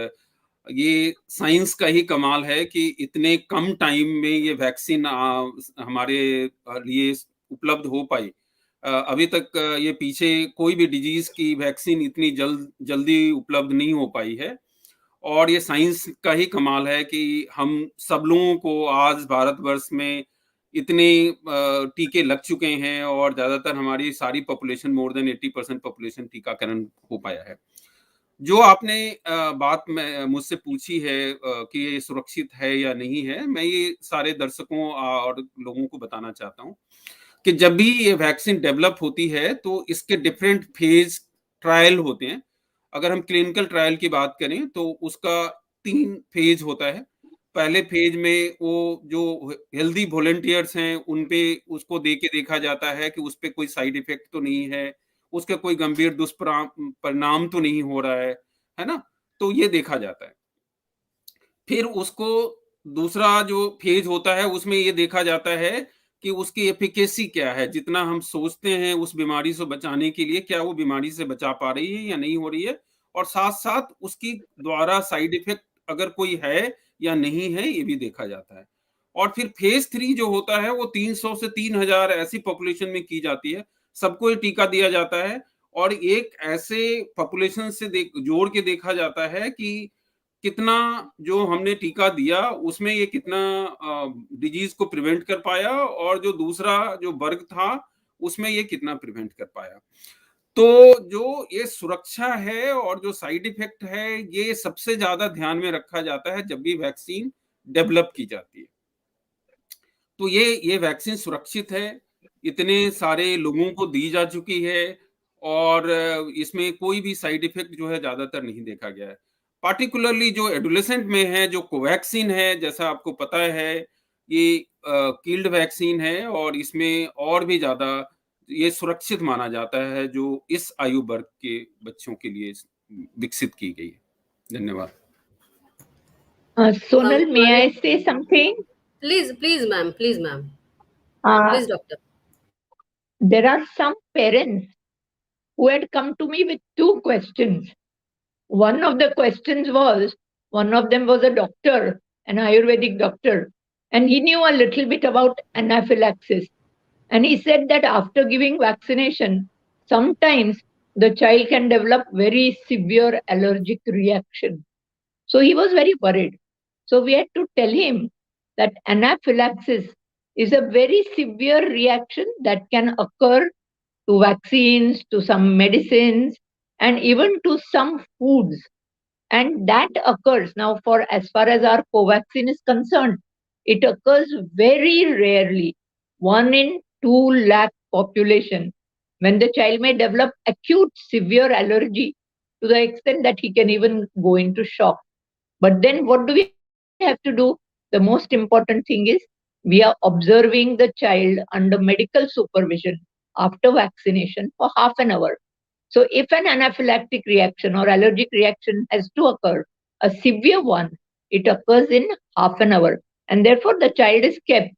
Speaker 4: ये साइंस का ही कमाल है कि इतने कम टाइम में ये वैक्सीन हमारे लिए उपलब्ध हो पाई। अभी तक ये पीछे कोई भी डिजीज की वैक्सीन इतनी जल्दी उपलब्ध नहीं हो पाई है और ये साइंस का ही कमाल है कि हम सब लोगों को आज भारतवर्ष में इतने टीके लग चुके हैं और ज्यादातर हमारी सारी पॉपुलेशन, मोर देन 80% पॉपुलेशन टीकाकरण हो पाया है। जो आपने बात में मुझसे पूछी है कि ये सुरक्षित है या नहीं है, मैं ये सारे दर्शकों और लोगों को बताना चाहता हूँ कि जब भी ये वैक्सीन डेवलप होती है तो इसके डिफरेंट फेज ट्रायल होते हैं। अगर हम क्लिनिकल ट्रायल की बात करें तो उसका 3 फेज होता है। पहले फेज में वो जो हेल्दी वॉलंटियर्स हैं उन पे उसको दे के देखा जाता है कि उस पे कोई साइड इफेक्ट तो नहीं है, उसका कोई गंभीर परिणाम तो नहीं हो रहा है ना? तो ये देखा जाता है। फिर उसको दूसरा जो फेज होता है उसमें ये देखा जाता है कि उसकी एफिकेसी क्या है, जितना हम सोचते हैं उस बीमारी से बचाने के लिए क्या वो बीमारी से बचा पा रही है या नहीं हो रही है, और साथ-साथ उसकी द्वारा साइड इफेक्ट अगर कोई है या नहीं है ये भी देखा जाता है। और फिर फेज 3 जो होता है वो 300 से 3000 ऐसी पॉपुलेशन में की जाती है, सबको ये टीका दिया जाता है और एक ऐसे पॉपुलेशन से जोड़ के देखा जाता है कि कितना जो हमने टीका दिया उसमें ये कितना डिजीज को प्रिवेंट कर पाया और जो दूसरा जो वर्ग था उसमें ये कितना प्रिवेंट कर पाया। तो जो ये सुरक्षा है और जो साइड इफेक्ट है ये सबसे ज्यादा ध्यान में रखा जाता है जब भी वैक्सीन डेवलप की जाती है। तो ये वैक्सीन सुरक्षित है, इतने सारे लोगों को दी जा चुकी है और इसमें कोई भी साइड इफेक्ट जो है ज्यादातर नहीं देखा गया है। पार्टिकुलरली जो एडोलेसेंट में है, जो कोवैक्सीन है, जैसा आपको पता है, ये कील्ड वैक्सीन है और इसमें और भी ज्यादा ये सुरक्षित माना जाता है जो इस आयु वर्ग के बच्चों के लिए विकसित की गई है। धन्यवाद।
Speaker 2: Sonal, may I say something?
Speaker 1: Please, ma'am. Please, ma'am.
Speaker 2: Uh,
Speaker 1: Please, doctor.
Speaker 2: There are some parents who had come to me with 2 questions. One of the questions was, one of them was a doctor, an Ayurvedic doctor, and he knew a little bit about anaphylaxis. And he said that after giving vaccination, sometimes the child can develop very severe allergic reaction. So he was very worried. So we had to tell him that anaphylaxis is a very severe reaction that can occur to vaccines, to some medicines, and even to some foods. And that occurs now, for as far as our Covaxin is concerned, it occurs very rarely, 1 in 2 lakh population, when the child may develop acute severe allergy to the extent that he can even go into shock. But then what do we have to do? The most important thing is we are observing the child under medical supervision after vaccination for half an hour. So if an anaphylactic reaction or allergic reaction has to occur, a severe one, it occurs in half an hour. And therefore the child is kept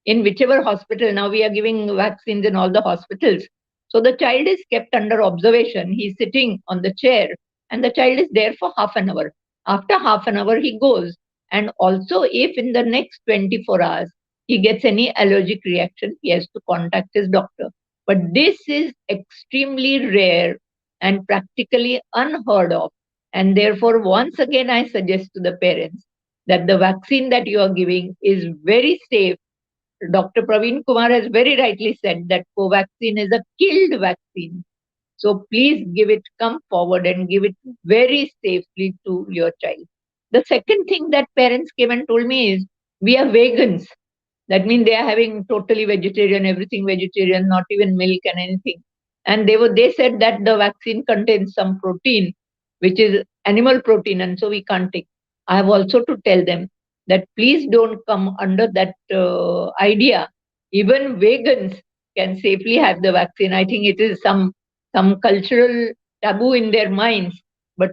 Speaker 2: in whichever hospital. Now we are giving vaccines in all the hospitals. So the child is kept under observation. He's sitting on the chair and the child is there for half an hour. After half an hour, he goes. And also, if in the next 24 hours he gets any allergic reaction, he has to contact his doctor. But this is extremely rare and practically unheard of. And therefore, once again, I suggest to the parents that the vaccine that you are giving is very safe. Dr. Praveen Kumar has very rightly said that Covaxin is a killed vaccine. So please come forward and give it very safely to your child. The second thing that parents came and told me is, we are vegans. That means they are having totally vegetarian, everything vegetarian, not even milk and anything. And they said that the vaccine contains some protein, which is animal protein, and so we can't take. I have also to tell them that please don't come under that idea. Even vegans can safely have the vaccine. I think it is some cultural taboo in their minds, but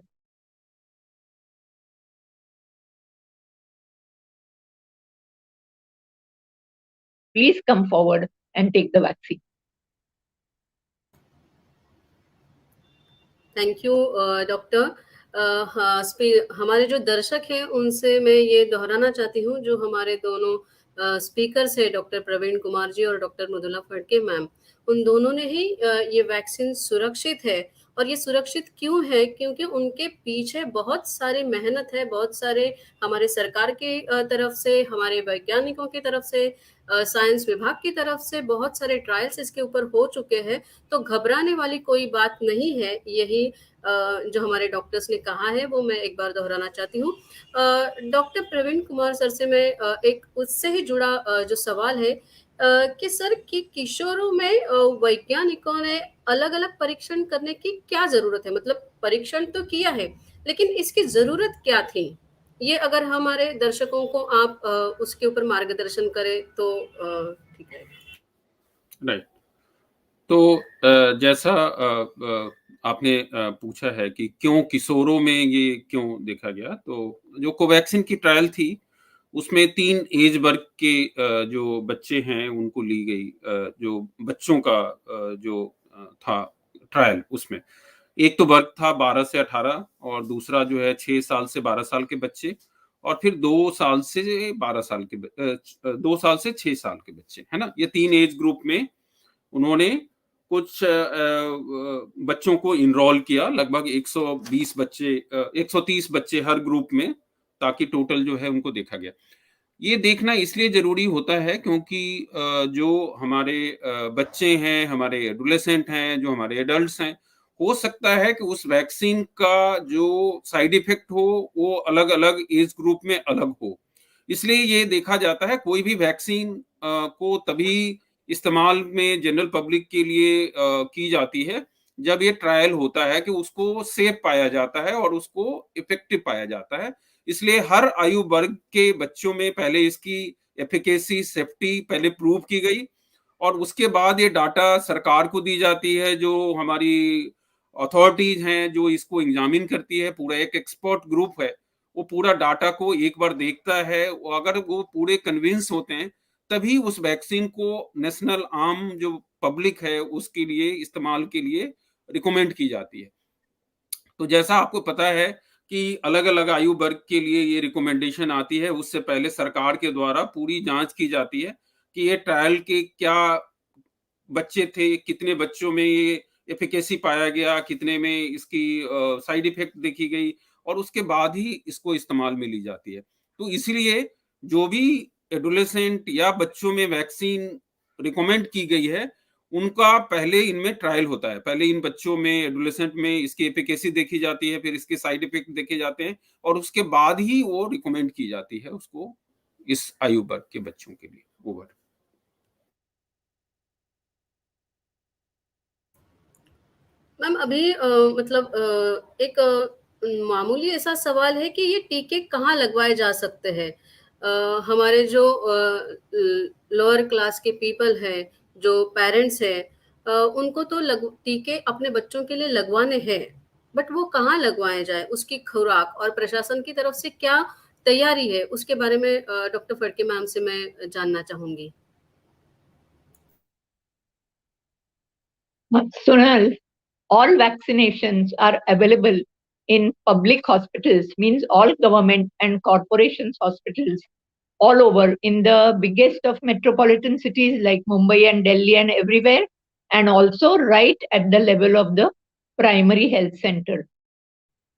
Speaker 2: please come forward and take the vaccine.
Speaker 1: Thank you doctor. हमारे जो दर्शक हैं उनसे मैं ये दोहराना चाहती हूँ, जो हमारे दोनों स्पीकर्स हैं, डॉक्टर प्रवीण कुमार जी और डॉक्टर मृदुला फड़के मैम, उन दोनों ने ही ये वैक्सीन सुरक्षित है। और ये सुरक्षित क्यों है? क्योंकि उनके पीछे बहुत सारी मेहनत है, बहुत सारे हमारे सरकार की तरफ से, हमारे वैज्ञानिकों की तरफ से, साइंस विभाग की तरफ से बहुत सारे ट्रायल्स इसके ऊपर हो चुके हैं। तो घबराने वाली कोई बात नहीं है। यही जो हमारे डॉक्टर्स ने कहा है वो मैं एक बार दोहराना चाहती हूँ। डॉक्टर प्रवीण कुमार सर से मैं एक उससे ही जुड़ा जो सवाल है कि सर कि किशोरों में वैज्ञानिकों ने अलग-अलग परीक्षण करने की क्या ज़रूरत है? मतलब परीक्षण तो किया है, लेकिन इसकी ज़रूरत क्या थी? ये अगर हमारे दर्शकों को आप उसके ऊपर मार्गदर्शन करें तो ठीक रहेगा।
Speaker 4: राइट। तो जैसा आपने पूछा है कि क्यों किशोरों में ये क्यों देखा गया, तो जो कोवैक्सीन की ट्रायल थी, उसमें 3 एज वर्ग के जो बच्चे हैं उनको ली गई, जो बच्चों का जो था ट्रायल उसमें। एक तो वर्ग था 12 से 18 और दूसरा जो है 6 साल से 12 साल के बच्चे और फिर 2 साल से 12 साल के 2 साल से 6 साल के बच्चे, है ना? ये 3 एज ग्रुप में उन्होंने कुछ बच्चों को इनरोल किया, लगभग 120 बच्चे 130 बच्चे हर ग्रुप में, ताकि टोटल जो है उनको देखा गया। ये देखना इसलिए ज़रूरी होता है क्योंकि जो हमारे बच्चे हैं, हमारे एडोलेसेंट हैं, जो हमारे एडल्ट्स हैं, हो सकता है कि उस वैक्सीन का जो साइड इफ़ेक्ट हो, वो अलग-अलग एज ग्रुप में अलग हो। इसलिए ये देखा जाता है कोई भी वैक्सीन को तभी इस्तेमाल में जनरल पब्लिक के लिए की जाती है, जब ये ट्रायल होता है कि उसको सेफ पाया जाता है और उसको इफ़ेक्टिव पाया जाता है। इसलिए हर आयु वर्ग के बच्चों में पहले इसकी एफिकेसी, सेफ्टी पहले प्रूव की गई और उसके बाद ये डाटा सरकार को दी जाती है, जो हमारी अथॉरिटीज हैं, जो इसको एग्जामिन करती है, पूरा एक एक्सपर्ट ग्रुप है, वो पूरा डाटा को एक बार देखता है। अगर वो पूरे कन्विंस होते हैं, तभी उस वैक्सीन को नेशनल आम जो पब्लिक है, उसके लिए इस्तेमाल के लिए रिकमेंड की जाती है। तो जैसा आपको पता है कि अलग-अलग आयु वर्ग के लिए ये रिकमेंडेशन आती है, उससे पहले सरकार के द्वारा पूरी जाँच की जाती है कि ये ट्रायल के क्या बच्चे थे, कितने बच्चों में ये एफिकेसी पाया गया, कितने में इसकी साइड इफ़ेक्ट देखी गई और उसके बाद ही इसको इस्तेमाल में ली जाती है। तो इसीलिए जो भी एडोलेसेंट या बच्चों में वैक्सीन रिकमेंड की गई है, उनका पहले इनमें ट्रायल होता है। पहले इन बच्चों में, एडोलेसेंट में इसकी एफिकेसी देखी जाती है, फिर इसके साइड इफ़ेक्ट देखे जाते हैं और उसके बाद ही वो रिकमेंड की जाती है उसको, इस आयु वर्ग के बच्चों के लिए। ओवर।
Speaker 1: मैम अभी मतलब एक मामूली ऐसा सवाल है कि ये टीके कहाँ लगवाए जा सकते हैं? हमारे जो लोअर क्लास के पीपल हैं, जो पेरेंट्स हैं, उनको तो टीके अपने बच्चों के लिए लगवाने हैं, बट वो कहाँ लगवाए जाए? उसकी खुराक और प्रशासन की तरफ से क्या तैयारी है? उसके बारे में डॉक्टर फड़के मैम से मैं जानना चाहूंगी।
Speaker 2: Sonal, all vaccinations are available in public hospitals, means all government and corporations hospitals all over in the biggest of metropolitan cities like Mumbai and Delhi and everywhere, and also right at the level of the primary health center.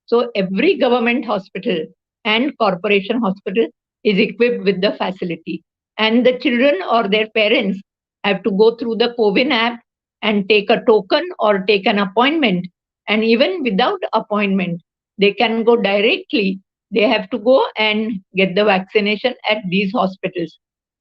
Speaker 2: So every government hospital and corporation hospital is equipped with the facility. And the children or their parents have to go through the CoWIN app and take a token or take an appointment. And even without appointment, they can go directly. They have to go and get the vaccination at these hospitals.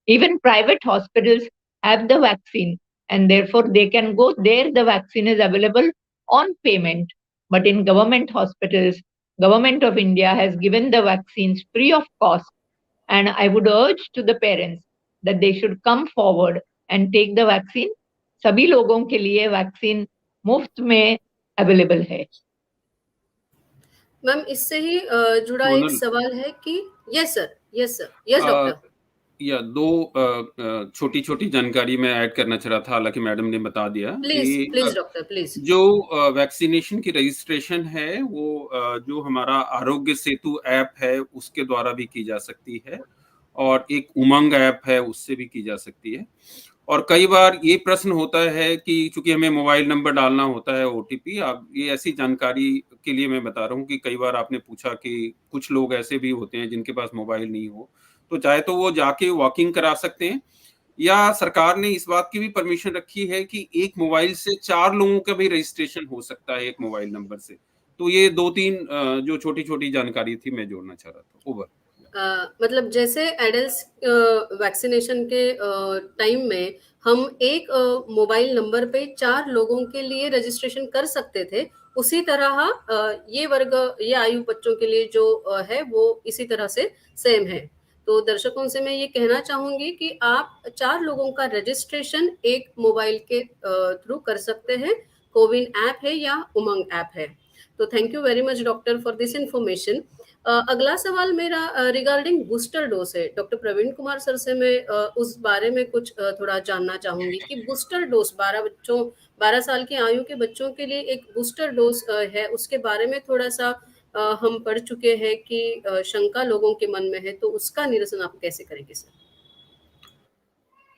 Speaker 2: Even private hospitals have the vaccine, and therefore they can go there. The vaccine is available on payment. But in government hospitals, Government of India has given the vaccines free of cost. And I would urge to the parents that they should come forward and take the vaccine. सभी लोगों के लिए vaccine मुफ्त में available है।
Speaker 1: Ma'am इससे ही जुड़ा एक
Speaker 4: सोनल,
Speaker 1: सवाल है कि yes sir, yes sir, yes doctor.
Speaker 4: या 2 छोटी-छोटी जानकारी मैं ऐड करना चाह रहा था, हालाँकि मैडम ने बता दिया
Speaker 1: प्लीज
Speaker 4: कि
Speaker 1: प्लीज डॉक्टर प्लीज।
Speaker 4: जो वैक्सीनेशन की रजिस्ट्रेशन है, वो जो हमारा आरोग्य सेतु ऐप है, उसके द्वारा भी की जा सकती है और एक उमंग ऐप है, उससे भी की जा सकती है। और कई बार ये प्रश्न होता है कि चूँकि हमें मोबाइल नंबर डालना होता है, ओटीपी, आप ये ऐसी जानकारी के लिए मैं बता रहा हूँ कि कई बार आपने पूछा कि कुछ लोग ऐसे भी होते हैं जिनके पास मोबाइल नहीं हो, तो चाहे तो वो जाके वॉकिंग करा सकते हैं या सरकार ने इस बात की भी परमिशन रखी है कि एक मोबाइल से 4 लोगों का भी रजिस्ट्रेशन हो सकता है एक मोबाइल नंबर से। तो ये 2-3 जो छोटी-छोटी जानकारी थी मैं जोड़ना चाह रहा था। ओवर।
Speaker 1: मतलब जैसे एडल्ट्स वैक्सीनेशन के टाइम में हम एक मोबाइल नंबर पे 4 लोगों के लिए रजिस्ट्रेशन कर सकते थे, उसी तरह ये वर्ग, ये आयु बच्चों के लिए जो है वो इसी तरह से सेम है। तो दर्शकों से मैं ये कहना चाहूंगी कि आप 4 लोगों का रजिस्ट्रेशन एक मोबाइल के थ्रू कर सकते हैं। कोविन ऐप है या उमंग ऐप है। तो thank you very much doctor for this information. अगला सवाल मेरा रिगार्डिंग बूस्टर डोज है। डॉक्टर प्रवीण कुमार सर से मैं उस बारे में कुछ थोड़ा जानना चाहूंगी कि बूस्टर डोज 12 साल की आयु के बच्चों के लिए एक बूस्टर डोज है, उसके बारे में थोड़ा सा हम पढ़ चुके हैं कि शंका लोगों के मन में है, तो उसका निरसन आप कैसे करेंगे सर?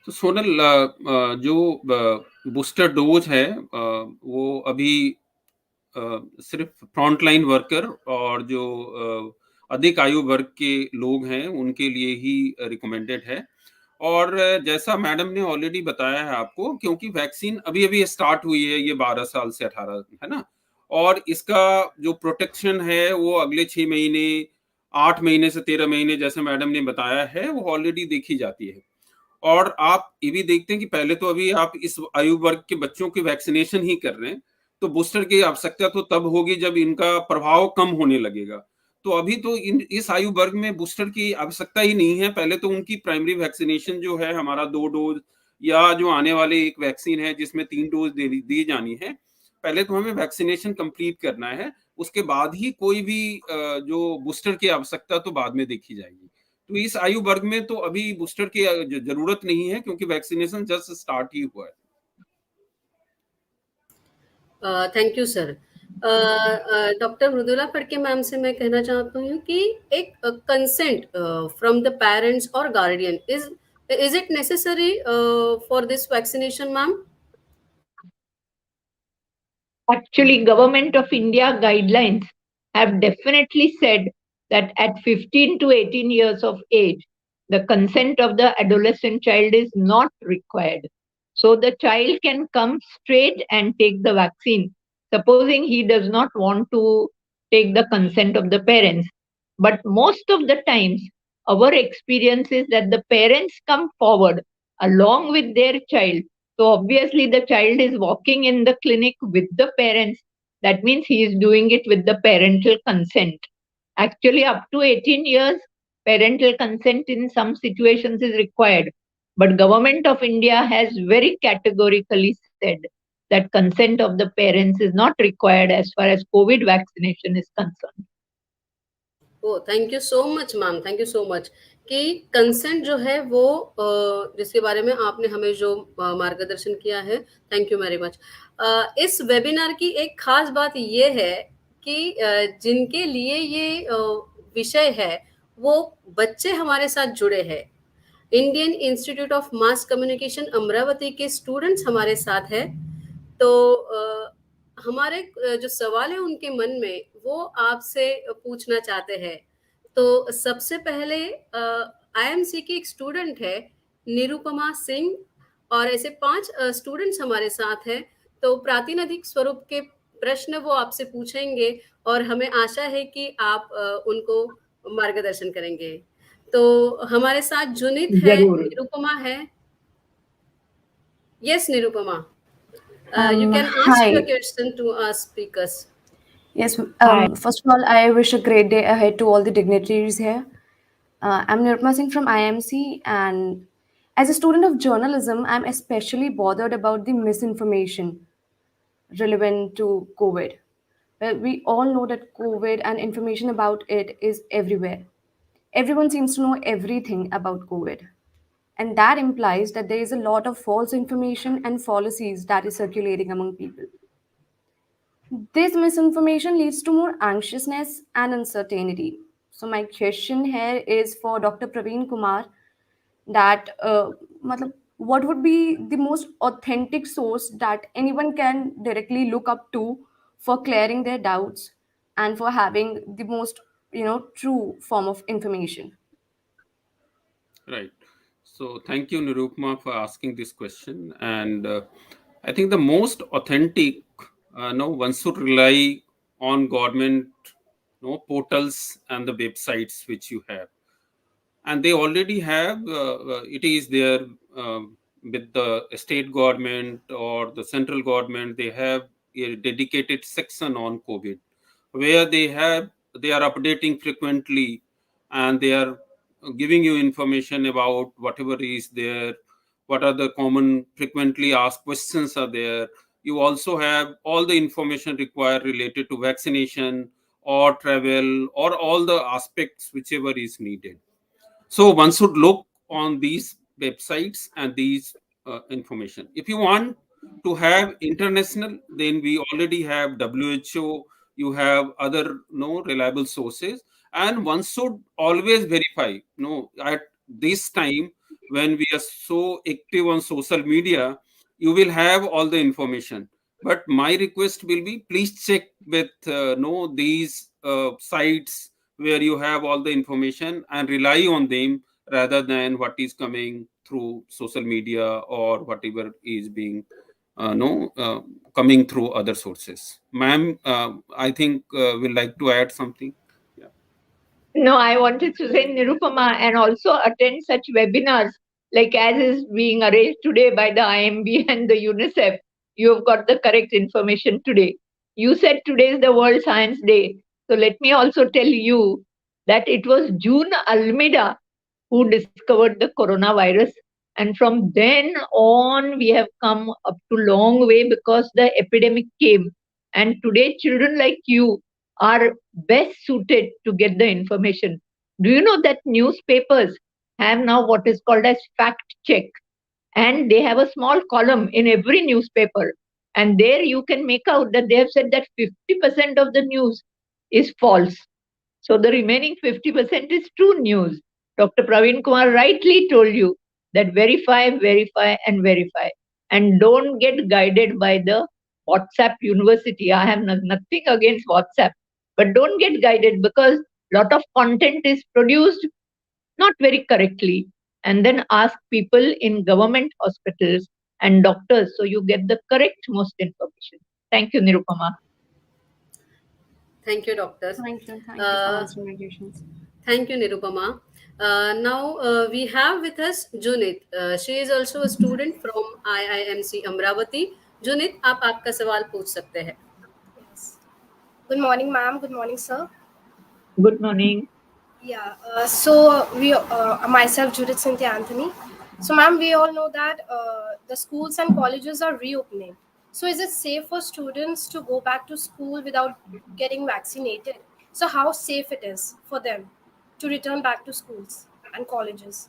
Speaker 4: तो सोनल, जो बूस्टर डोज है वो अभी सिर्फ फ्रंटलाइन वर्कर और जो अधिक आयु वर्ग के लोग हैं उनके लिए ही रिकमेंडेड है। और जैसा मैडम ने ऑलरेडी बताया है आपको, क्योंकि वैक्सीन अभी अभी स्टार्ट हुई है, ये 12 साल से 18 है ना, और इसका जो प्रोटेक्शन है वो अगले 6 महीने, 8 महीने से 13 महीने जैसे मैडम ने बताया है वो ऑलरेडी देखी जाती है। और आप ये भी देखते हैं कि पहले तो अभी आप इस आयु वर्ग के बच्चों की वैक्सीनेशन ही कर रहे हैं, तो बूस्टर की आवश्यकता तो तब होगी जब इनका प्रभाव कम होने लगेगा। तो अभी तो इस आयु वर्ग में बूस्टर की आवश्यकता ही नहीं है। पहले तो उनकी प्राइमरी वैक्सीनेशन जो है हमारा 2 डोज, या जो आने वाले एक वैक्सीन है जिसमें 3 डोज दी जानी है, पहले तो हमें वैक्सीनेशन कंप्लीट करना है। उसके बाद ही कोई भी जो बूस्टर की आवश्यकता तो बाद में देखी जाएगी। तो इस आयु वर्ग में तो अभी बूस्टर की जरूरत नहीं है, क्योंकि वैक्सीनेशन जस्ट स्टार्ट ही हुआ है।
Speaker 1: Thank you sir. Doctor Mridula Phadke ma'am से मैं कहना चाहती हूँ कि एक कंसेंट फ्रॉम द पेरेंट्स और guardian is it necessary for this vaccination ma'am?
Speaker 2: Actually, Government of India guidelines have definitely said that at 15 to 18 years of age, the consent of the adolescent child is not required. So the child can come straight and take the vaccine, supposing he does not want to take the consent of the parents. But most of the times, our experience is that the parents come forward along with their child. So obviously, the child is walking in the clinic with the parents. That means he is doing it with the parental consent. Actually, up to 18 years, parental consent in some situations is required. But Government of India has very categorically said that consent of the parents is not required as far as COVID vaccination is concerned.
Speaker 1: Oh thank you so much ma'am, thank you so much कि consent जो है वो जिसके बारे में आपने हमें जो मार्गदर्शन किया है, थैंक यू वेरी मच। इस वेबिनार की एक खास बात ये है कि जिनके लिए ये विषय है वो बच्चे हमारे साथ जुड़े हैं। Indian institute of mass communication Amravati के स्टूडेंट्स हमारे साथ है। तो हमारे जो सवाल है उनके मन में वो आपसे पूछना चाहते हैं। तो सबसे पहले आईएमसी की एक स्टूडेंट है निरुपमा सिंह, और ऐसे 5 स्टूडेंट्स हमारे साथ हैं। तो प्रातिनिधिक स्वरूप के प्रश्न वो आपसे पूछेंगे और हमें आशा है कि आप उनको मार्गदर्शन करेंगे। तो हमारे साथ जुनित है,
Speaker 2: जरूर।
Speaker 1: निरुपमा है। Yes Nirupama, you can ask
Speaker 5: Hi.
Speaker 1: your question to our speakers.
Speaker 5: Yes.
Speaker 2: Hi.
Speaker 5: First of all, I wish a great day ahead to all the dignitaries here. I'm Nirupma Singh from IMC, and as a student of journalism, I'm especially bothered about the misinformation relevant to COVID. Well, we all know that COVID and information about it is everywhere. Everyone seems to know everything about COVID. And that implies that there is a lot of false information and fallacies that is circulating among people. This misinformation leads to more anxiousness and uncertainty. So my question here is for Dr. Praveen Kumar that what would be the most authentic source that anyone can directly look up to for clearing their doubts and for having the most true form of information?
Speaker 4: Right. So thank you, Nirupma, for asking this question. And I think the most authentic, no, one should rely on government, no, portals and the websites which you have, and they already have. It is there with the state government or the central government. They have a dedicated section on COVID, where they are updating frequently, and they are giving you information about whatever is there, what are the common frequently asked questions are there. You also have all the information required related to vaccination or travel or all the aspects whichever is needed. So one should look on these websites and these information. If you want to have international, then we already have WHO. You have other reliable sources, and one should always verify. At this time when we are so active on social media, you will have all the information. But my request will be, please check with these sites where you have all the information and rely on them rather than what is coming through social media or whatever is being no coming through other sources. Ma'am, I think will like to add something. Yeah.
Speaker 2: No, I wanted to say, Nirupama, and also attend such webinars like as is being arranged today by the IMB and the UNICEF. You have got the correct information today. You said today is the World Science Day. So let me also tell you that it was June Almeida who discovered the coronavirus. And from then on, we have come up to long way because the epidemic came. And today, children like you are best suited to get the information. Do you know that newspapers have now what is called as fact check? And they have a small column in every newspaper. And there you can make out that they have said that 50% of the news is false. So the remaining 50% is true news. Dr. Praveen Kumar rightly told you that verify, verify, and verify. And don't get guided by the WhatsApp university. I have nothing against WhatsApp, but don't get guided because a lot of content is produced not very correctly. And then ask people in government hospitals and doctors so you get the correct most information. Thank you, Nirupama.
Speaker 1: Thank you, doctor.
Speaker 5: Thank you. Thank you for answering my questions.
Speaker 1: Thank you, Nirupama. Now we have with us Junit. She is also a student from IIMC Amravati. Junit, आप आपका सवाल पूछ सकते हैं.
Speaker 6: Good morning, ma'am. Good morning, sir.
Speaker 2: Good morning.
Speaker 6: Yeah. So myself, Judith Cynthia Anthony. So, ma'am, we all know that the schools and colleges are reopening. So, is it safe for students to go back to school without getting vaccinated? So, how safe it is for them to return back to schools and colleges?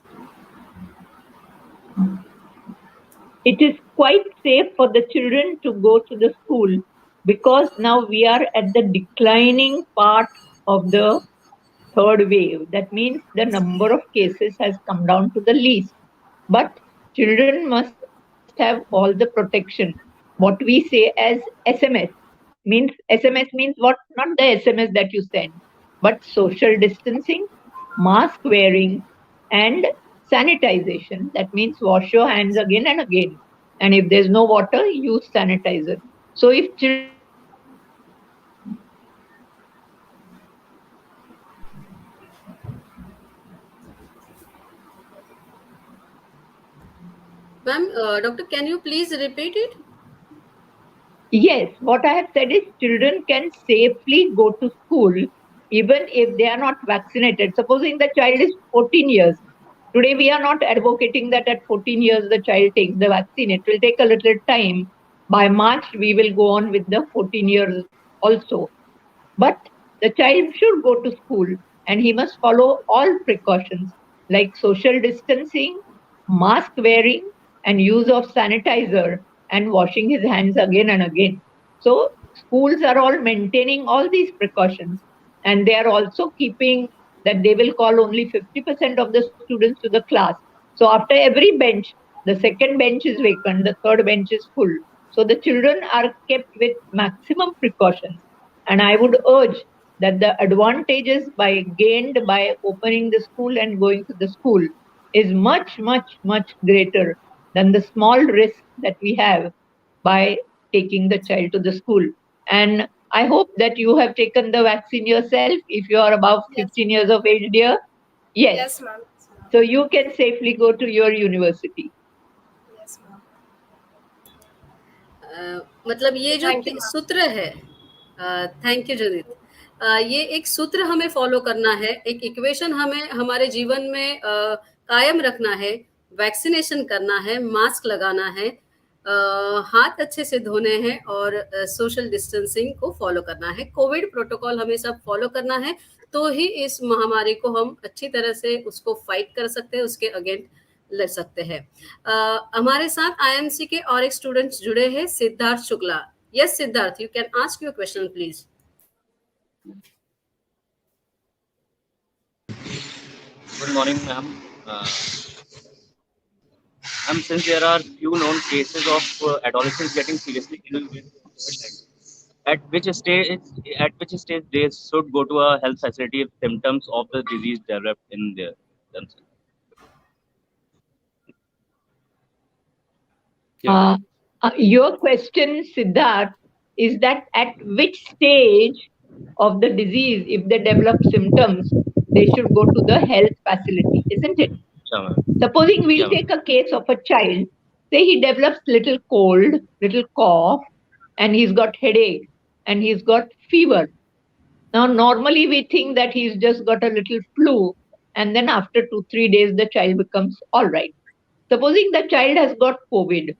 Speaker 2: It is quite safe for the children to go to the school because now we are at the declining part of the third wave. That means the number of cases has come down to the least. But children must have all the protection. What we say as SMS means what? Not the SMS that you send, but social distancing, mask wearing, and sanitization. That means wash your hands again and again. And if there's no water, use sanitizer. So if children
Speaker 1: Ma'am, doctor, can you please repeat it?
Speaker 2: Yes, what I have said is children can safely go to school even if they are not vaccinated. Supposing the child is 14 years. Today we are not advocating that at 14 years the child takes the vaccine. It will take a little time. By March we will go on with the 14 years also. But the child should go to school and he must follow all precautions like social distancing, mask wearing, and use of sanitizer and washing his hands again and again. So schools are all maintaining all these precautions, and they are also keeping that they will call only 50% of the students to the class. So after every bench, the second bench is vacant, the third bench is full. So the children are kept with maximum precautions. And I would urge that the advantages gained by opening the school and going to the school is much, much, much greater than the small risk that we have by taking the child to the school. And I hope that you have taken the vaccine yourself if you are above 15 years of age, dear. Yes.
Speaker 6: Yes, ma'am.
Speaker 2: So you can safely go to your university.
Speaker 6: Yes, ma'am.
Speaker 1: मतलब ये जो
Speaker 6: Thank you, ma'am.
Speaker 1: सूत्र है, thank you जुदित, ये एक सूत्र हमें follow करना है, एक इक्वेशन हमें हमारे जीवन में कायम रखना है, वैक्सीनेशन करना है, मास्क लगाना है, हाथ अच्छे से धोने हैं और सोशल डिस्टेंसिंग को फॉलो करना है, कोविड प्रोटोकॉल हमें सब फॉलो करना है, तो ही इस महामारी को हम अच्छी तरह से उसको फाइट कर सकते हैं, उसके अगेंस्ट लड़ सकते हैं। हमारे साथ आईएमसी के और एक स्टूडेंट्स जुड़े हैं, Siddharth Shukla. Yes Siddharth, you can ask your question please.
Speaker 7: Good morning, ma'am. Ma'am, since there are few known cases of adolescents getting seriously ill with COVID-19, at which stage they should go to a health facility if symptoms of the disease developed in themselves?
Speaker 4: Yeah.
Speaker 2: Your question, Siddharth, is that at which stage of the disease, if they develop symptoms, they should go to the health facility, isn't it?
Speaker 7: Sure, ma'am.
Speaker 2: Supposing we'll
Speaker 7: Yeah, ma'am.
Speaker 2: take a case of a child, say he develops little cold, little cough, and he's got headache, and he's got fever. Now, normally we think that he's just got a little flu, and then after 2-3 days, the child becomes all right. Supposing the child has got COVID,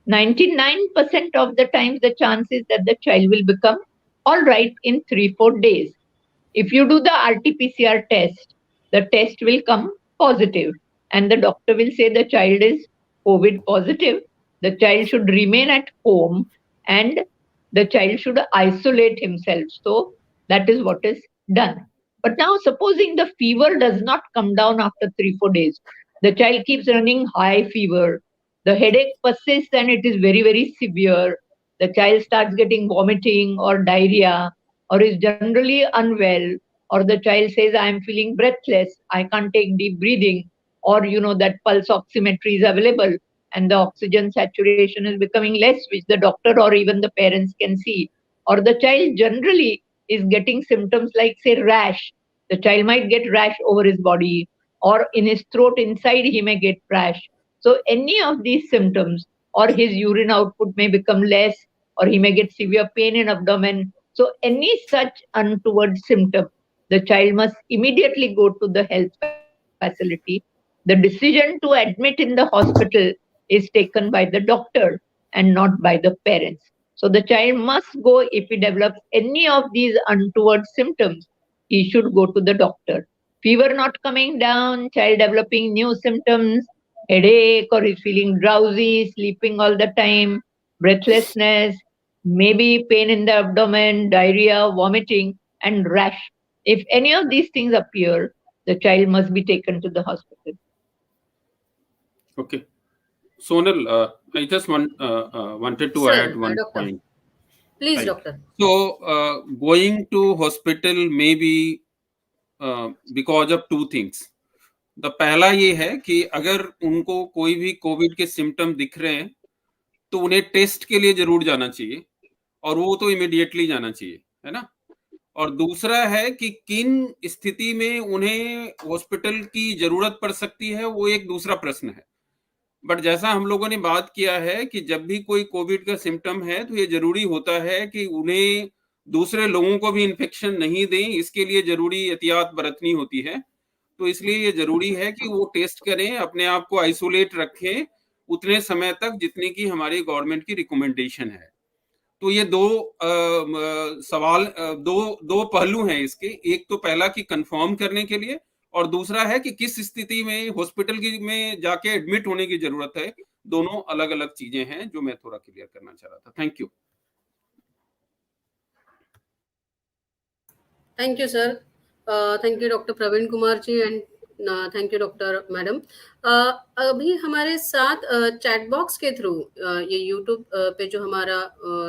Speaker 2: 99% of the times the chance is that the child will become all right in 3-4 days. If you do the RT-PCR test, the test will come positive, and the doctor will say the child is COVID positive. The child should remain at home and the child should isolate himself. So that is what is done. But now, supposing the fever does not come down after 3-4 days, the child keeps running high fever, the headache persists and it is very, very severe, the child starts getting vomiting or diarrhea, or is generally unwell, or the child says, I am feeling breathless, I can't take deep breathing, or that pulse oximetry is available and the oxygen saturation is becoming less, which the doctor or even the parents can see, or the child generally is getting symptoms like, say, rash. The child might get rash over his body, or in his throat inside he may get rash. So any of these symptoms, or his urine output may become less, or he may get severe pain in abdomen. So any such untoward symptom, the child must immediately go to the health facility. The decision to admit in the hospital is taken by the doctor and not by the parents. So the child must go if he develops any of these untoward symptoms. He should go to the doctor. Fever not coming down, child developing new symptoms, headache, or is feeling drowsy, sleeping all the time, breathlessness, maybe pain in the abdomen, diarrhea, vomiting, and rash. If any of these things appear, the child must be taken to the hospital.
Speaker 4: Okay. Sonal, I just wanted to
Speaker 1: Sir,
Speaker 4: add one
Speaker 1: doctor.
Speaker 4: point.
Speaker 1: Please,
Speaker 4: Right.
Speaker 1: doctor.
Speaker 4: So, going to hospital may be because of two things. The पहला ये है कि अगर उनको कोई भी Covid के symptom दिख रहे हैं तो उन्हें टेस्ट के लिए जरूर जाना चाहिए, और वो तो इमीडिएटली जाना चाहिए, है ना। और दूसरा है कि किन स्थिति में उन्हें हॉस्पिटल की जरूरत पड़ सकती है, वो एक दूसरा प्रश्न है। बट जैसा हम लोगों ने बात किया है कि जब भी कोई कोविड का सिम्टम है तो ये जरूरी होता है कि उन्हें दूसरे लोगों को भी इन्फेक्शन नहीं दें, इसके लिए जरूरी एहतियात बरतनी होती है। तो इसलिए ये जरूरी है कि वो टेस्ट करें, अपने आप को आइसोलेट रखें उतने समय तक जितने की हमारी गवर्नमेंट की रिकमेंडेशन है। तो ये दो पहलू हैं इसके। एक तो पहला कि कंफर्म करने के लिए, और दूसरा है कि किस स्थिति में हॉस्पिटल में जाके एडमिट होने की जरूरत है। दोनों अलग अलग चीजें हैं जो मैं थोड़ा क्लियर करना चाह रहा था। Thank you.
Speaker 1: Thank you sir, thank you doctor Praveen Kumar ji, and thank you doctor madam. अभी हमारे साथ चैट बॉक्स के थ्रू ये यूट्यूब पे जो हमारा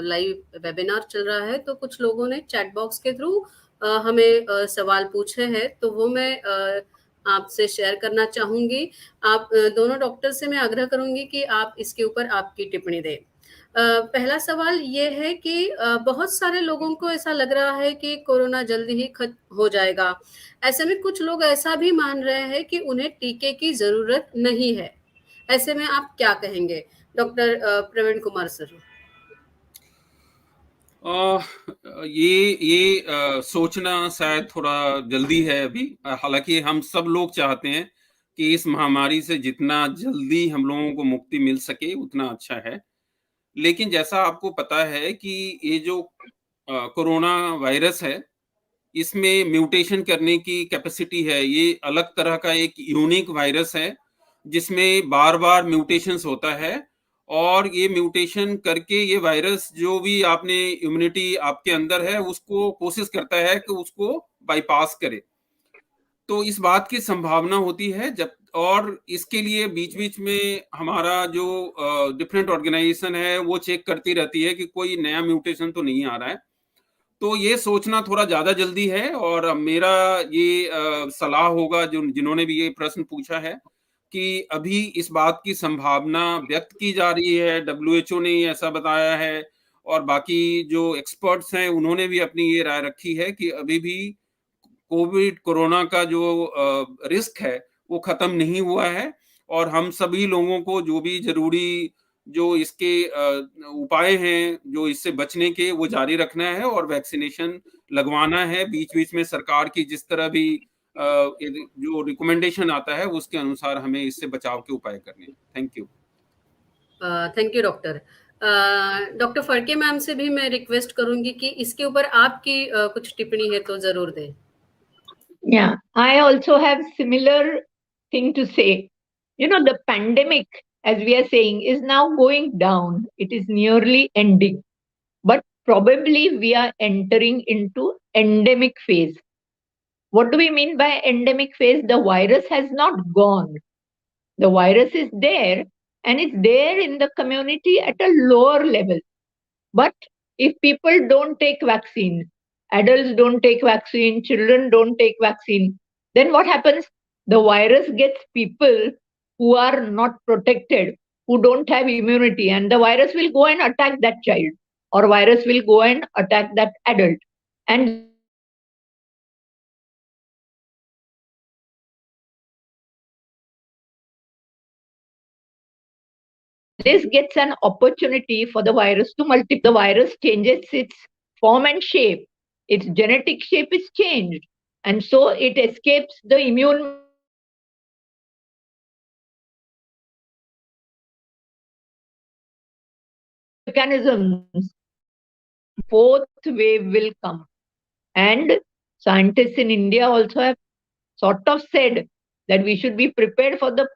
Speaker 1: लाइव वेबिनार चल रहा है, तो कुछ लोगों ने चैट बॉक्स के थ्रू हमें सवाल पूछे हैं, तो वो मैं आपसे शेयर करना चाहूंगी। आप दोनों डॉक्टर से मैं आग्रह करूंगी कि आप इसके ऊपर आपकी टिप्पणी दें। पहला सवाल ये है कि बहुत सारे लोगों को ऐसा लग रहा है कि कोरोना जल्दी ही खत्म हो जाएगा। ऐसे में कुछ लोग ऐसा भी मान रहे हैं कि उन्हें टीके की जरूरत नहीं है। ऐसे में आप क्या कहेंगे डॉक्टर प्रवीण कुमार सर?
Speaker 4: अ, ये सोचना शायद थोड़ा जल्दी है अभी। हालाँकि हम सब लोग चाहते हैं कि इस महामारी से जितना जल्दी हम लोगों को मुक्ति मिल सके उतना अच्छा है। लेकिन जैसा आपको पता है कि ये जो कोरोना वायरस है, इसमें म्यूटेशन करने की कैपेसिटी है। ये अलग तरह का एक यूनिक वायरस है, जिसमें बार-बार म्यूटेशंस होता है और ये म्यूटेशन करके ये वायरस जो भी आपने इम्यूनिटी आपके अंदर है, उसको कोशिश करता है कि उसको बाईपास करे। तो इस बात की संभावना होती है जब और इसके लिए बीच-बीच में हमारा जो डिफरेंट ऑर्गेनाइजेशन है, वो चेक करती रहती है कि कोई नया म्यूटेशन तो नहीं आ रहा है। तो ये सोचना थोड़ा ज़्यादा जल्दी है और मेरा ये सलाह होगा जो जिन्होंने भी ये प्रश्न पूछा है कि अभी इस बात की संभावना व्यक्त की जा रही है, डब्ल्यूएचओ ने ऐसा बताया है और बाकी जो एक्सपर्ट्स हैं उन्होंने भी अपनी ये राय रखी है कि अभी भी कोरोना का जो रिस्क है वो खत्म नहीं हुआ है और हम सभी लोगों को जो भी ज़रूरी जो इसके उपाय हैं, जो इससे बचने के वो जारी रखना है और वैक्सीनेशन लगवाना है। बीच-बीच में सरकार की जिस तरह भी जो रिकमेंडेशन आता है उसके अनुसार हमें इससे बचाव के उपाय करने हैं। Thank you.
Speaker 1: Thank you doctor. Doctor Phadke ma'am से भी मैं रिक्वेस्ट करूँगी कि इसके ऊपर आपकी कुछ टिप्पणी है तो ज़रूर दें।
Speaker 2: Yeah, I also have similar thing to say. You know, the pandemic, as we are saying, is now going down. It is nearly ending, but probably we are entering into endemic phase. What do we mean by endemic phase? The virus has not gone. The virus is there and it's there in the community at a lower level. But if people don't take vaccine, adults don't take vaccine, children don't take vaccine, then what happens? The virus gets people who are not protected, who don't have immunity, and the virus will go and attack that child, or virus will go and attack that adult. And this gets an opportunity for the virus to multiply. The virus changes its form and shape. Its genetic shape is changed. And so it escapes the immune mechanisms. Fourth wave will come. And scientists in India also have sort of said that we should be prepared for the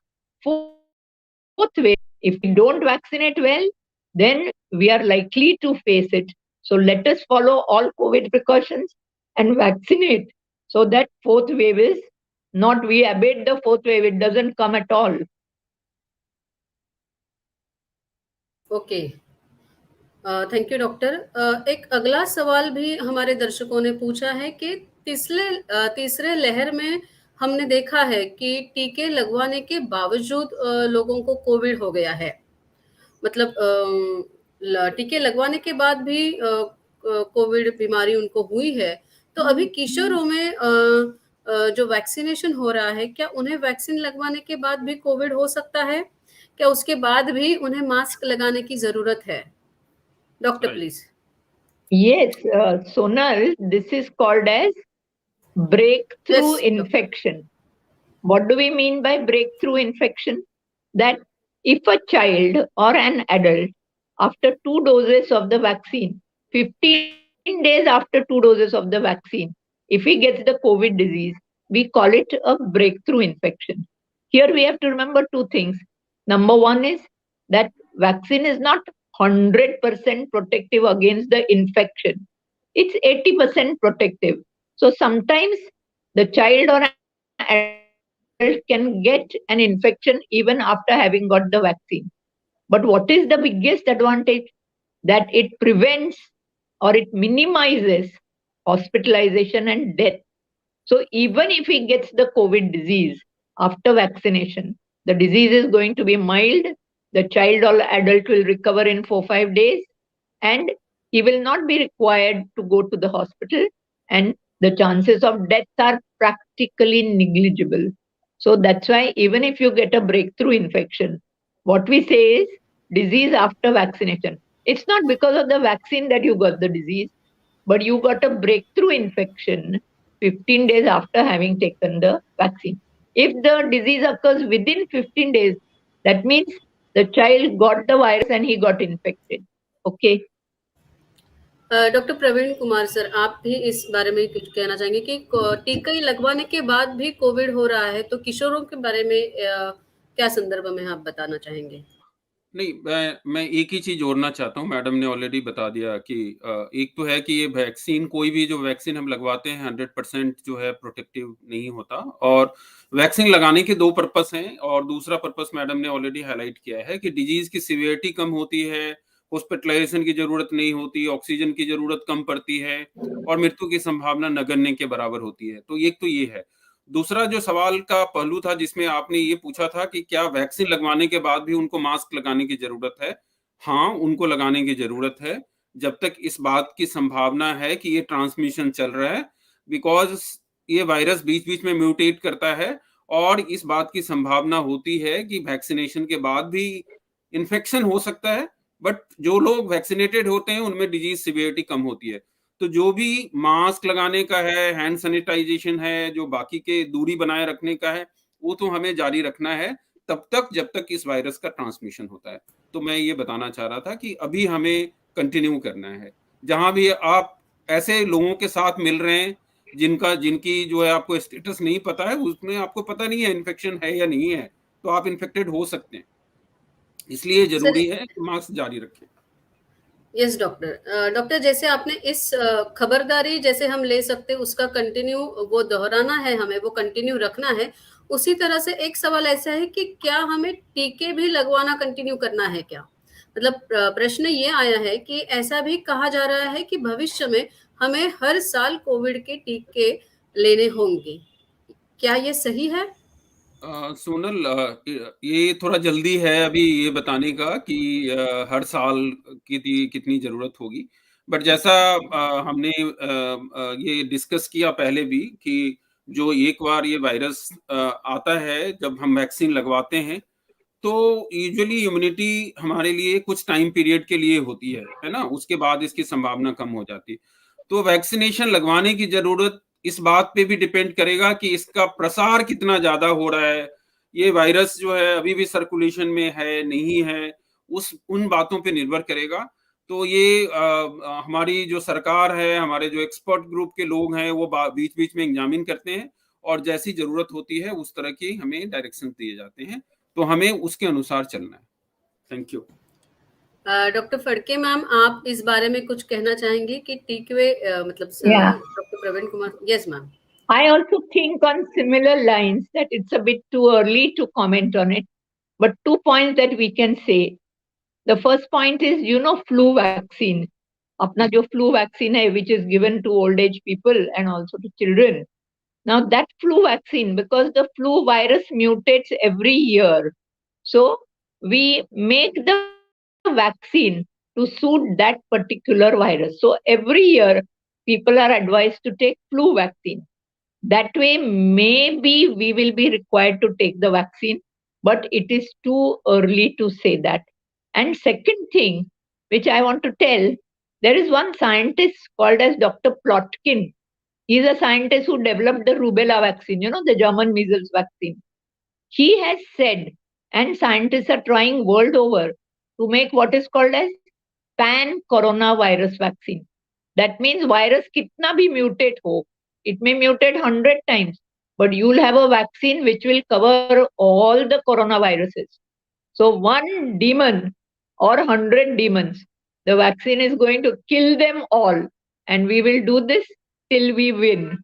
Speaker 2: fourth wave. If we don't vaccinate well, then we are likely to face it. So let us follow all COVID precautions and vaccinate so that fourth wave is not, we abate the fourth wave, it doesn't come at all.
Speaker 1: Okay, thank you doctor. एक अगला सवाल भी हमारे दर्शकों ने पूछा है कि तीसरे लहर में हमने देखा है कि टीके लगवाने के बावजूद लोगों को कोविड हो गया है। मतलब टीके लगवाने के बाद भी कोविड बीमारी उनको हुई है। तो अभी किशोरों में जो वैक्सीनेशन हो रहा है, क्या उन्हें वैक्सीन लगवाने के बाद भी कोविड हो सकता है? क्या उसके बाद भी उन्हें मास्क लगाने की ज़रूरत है? Doctor
Speaker 4: Right.
Speaker 1: Please.
Speaker 2: Yes, Sonal, this is called as breakthrough
Speaker 1: Yes, doctor.
Speaker 2: infection. What do we mean by breakthrough infection? That if a child or an adult, after 2 doses of the vaccine, 15 days after 2 doses of the vaccine, if he gets the COVID disease, we call it a breakthrough infection. Here we have to remember two things. Number one is that vaccine is not 100% protective against the infection. It's 80% protective. So sometimes the child or adult can get an infection even after having got the vaccine. But what is the biggest advantage? That it prevents or it minimizes hospitalization and death. So even if he gets the COVID disease after vaccination, the disease is going to be mild. The child or adult will recover in 4-5 days, and he will not be required to go to the hospital, and the chances of death are practically negligible. So that's why even if you get a breakthrough infection, what we say is disease after vaccination. It's not because of the vaccine that you got the disease, but you got a breakthrough infection 15 days after having taken the vaccine. If the disease occurs within 15 days, that means the child got the virus and he got infected. Okay.
Speaker 1: Doctor Praveen Kumar sir, आप भी इस बारे में कुछ कहना चाहेंगे कि टीका ही लगवाने के बाद भी कोविड हो रहा है, तो किशोरों के बारे में क्या संदर्भ में आप बताना चाहेंगे?
Speaker 4: नहीं, मैं एक ही चीज़ जोड़ना चाहता हूँ, मैडम ने ऑलरेडी बता दिया कि एक तो है कि ये वैक्सीन, कोई भी जो वैक्सीन हम लगवाते हैं 100% जो है प्रोटेक्टिव नहीं होता, और वैक्सीन लगाने के 2 पर्पस हैं, और दूसरा पर्पस मैडम ने ऑलरेडी हाइलाइट किया है कि डिजीज़ की सीवियरिटी कम होती है, हॉस्पिटलाइज़ेशन की ज़रूरत नहीं होती, ऑक्सीजन की ज़रूरत कम पड़ती है, और मृत्यु की संभावना नगण्य के बराबर होती है। तो एक तो ये है। दूसरा जो सवाल का पहलू था जिसमें आपने ये पूछा था कि क्या वैक्सीन लगवाने के बाद भी उनको मास्क लगाने की ज़रूरत है? हाँ, उनको लगाने की ज़रूरत है, जब तक इस बात की संभावना है कि ये ट्रांसमिशन चल रहा है, बिकॉज़ ये वायरस बीच-बीच में म्यूटेट करता है, और इस बात की संभावना होती है कि वैक्सिनेशन के बाद भी इन्फेक्शन हो सकता है, बट जो लोग वैक्सिनेटेड होते हैं उनमें डिजीज़ सीवियरिटी कम होती है। तो जो भी मास्क लगाने का है, हैंड सैनिटाइजेशन है, जो बाकी के दूरी बनाए रखने का है, वो तो हमें जारी रखना है तब तक जब तक इस वायरस का ट्रांसमिशन होता है। तो मैं ये बताना चाह रहा था कि अभी हमें कंटिन्यू करना है। जहाँ भी आप ऐसे लोगों के साथ मिल रहे हैं जिनकी जो है आपको स्टेटस नहीं पता है, उसमें आपको पता नहीं है इन्फेक्शन है या नहीं है, तो आप इन्फेक्टेड हो सकते हैं। इसलिए
Speaker 1: सर,
Speaker 4: ज़रूरी है कि मास्क जारी रखें।
Speaker 1: Yes doctor. डॉक्टर, जैसे आपने इस खबरदारी जैसे हम ले सकते हैं उसका कंटिन्यू वो दोहराना है, हमें वो कंटिन्यू रखना है। उसी तरह से एक सवाल ऐसा है कि क्या हमें टीके भी लगवाना कंटिन्यू करना है क्या? मतलब प्रश्न ये आया है कि ऐसा भी कहा जा रहा है कि भविष्य में हमें हर साल कोविड के टीके लेने होंगे। क्या ये सही है?
Speaker 4: सोनल, ये थोड़ा जल्दी है अभी ये बताने का कि हर साल कितनी ज़रूरत होगी। बट जैसा हमने ये डिस्कस किया पहले भी कि जो एक बार ये वायरस आता है, जब हम वैक्सीन लगवाते हैं, तो यूजुअली इम्यूनिटी हमारे लिए कुछ टाइम पीरियड के लिए होती है ना? उसके बाद इसकी संभावना कम हो जाती है। तो वैक्सीनेशन लगवाने की ज़रूरत इस बात पे भी डिपेंड करेगा कि इसका प्रसार कितना ज़्यादा हो रहा है। ये वायरस जो है अभी भी सर्कुलेशन में है, नहीं है, उन बातों पे निर्भर करेगा। तो ये हमारी जो सरकार है, हमारे जो एक्सपर्ट ग्रुप के लोग हैं, वो बीच-बीच में एग्ज़ामिन करते हैं, और जैसी ज़रूरत होती है उस तरह की हमें डायरेक्शंस दिए जाते हैं। तो हमें उसके अनुसार चलना है। Thank you.
Speaker 1: Doctor Phadke ma'am, आप इस बारे में कुछ कहना चाहेंगे कि टीके मतलब
Speaker 2: Yeah.
Speaker 1: Doctor Praveen Kumar? Yes ma'am.
Speaker 2: I also think on similar lines that it's a bit too early to comment on it. But 2 points that we can say. The first point is, flu vaccine. Apna jo flu vaccine hai, which is given to old age people and also to children. Now that flu vaccine, because the flu virus mutates every year, so we make the vaccine to suit that particular virus. So every year, people are advised to take flu vaccine. That way, maybe we will be required to take the vaccine, but it is too early to say that. And second thing, which I want to tell, there is one scientist called as Dr. Plotkin. He is a scientist who developed the rubella vaccine, the German measles vaccine. He has said, and scientists are trying world over to make what is called as pan-coronavirus vaccine. That means virus kitna bhi mutate ho, it may mutate 100 times, but you'll have a vaccine which will cover all the coronaviruses. So one demon or 100 demons, the vaccine is going to kill them all. And we will do this till we win.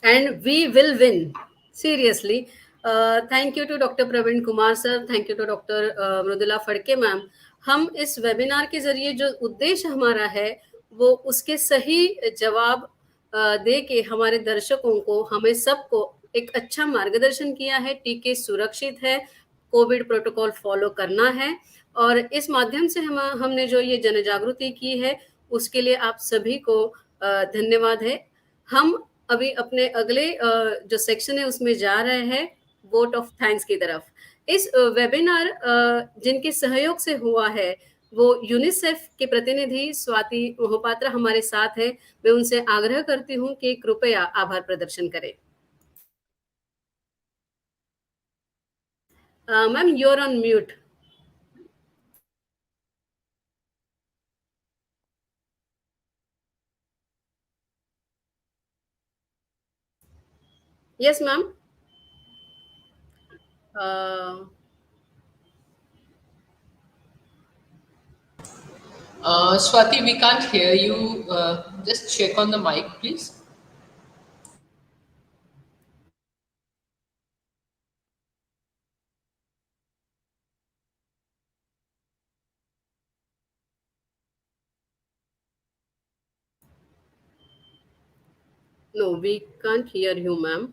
Speaker 1: And we will win. Seriously. Thank you to Dr. Praveen Kumar sir. Thank you to Dr. Mrudula Phadke ma'am. हम इस webinar के जरिए जो उद्देश्य हमारा है वो उसके सही जवाब दे के हमारे दर्शकों को, हमें सबको एक अच्छा मार्गदर्शन किया है। टीके सुरक्षित है, कोविड प्रोटोकॉल फॉलो करना है, और इस माध्यम से हमने जो ये जन जागृति की है उसके लिए आप सभी को धन्यवाद है। हम अभी अपने अगले जो सेक्शन है उसमें जा रहे हैं वोट ऑफ थैंक्स की तरफ। इस वेबिनार जिनके सहयोग से हुआ है वो यूनिसेफ के प्रतिनिधि स्वाति मोहपात्रा हमारे साथ है। मैं उनसे आग्रह करती हूँ कि कृपया आभार प्रदर्शन करें। Ma'am, you are on mute. Yes ma'am.
Speaker 3: Swati, we can't hear you. Just check on the mic, please.
Speaker 1: No, we can't hear you, ma'am.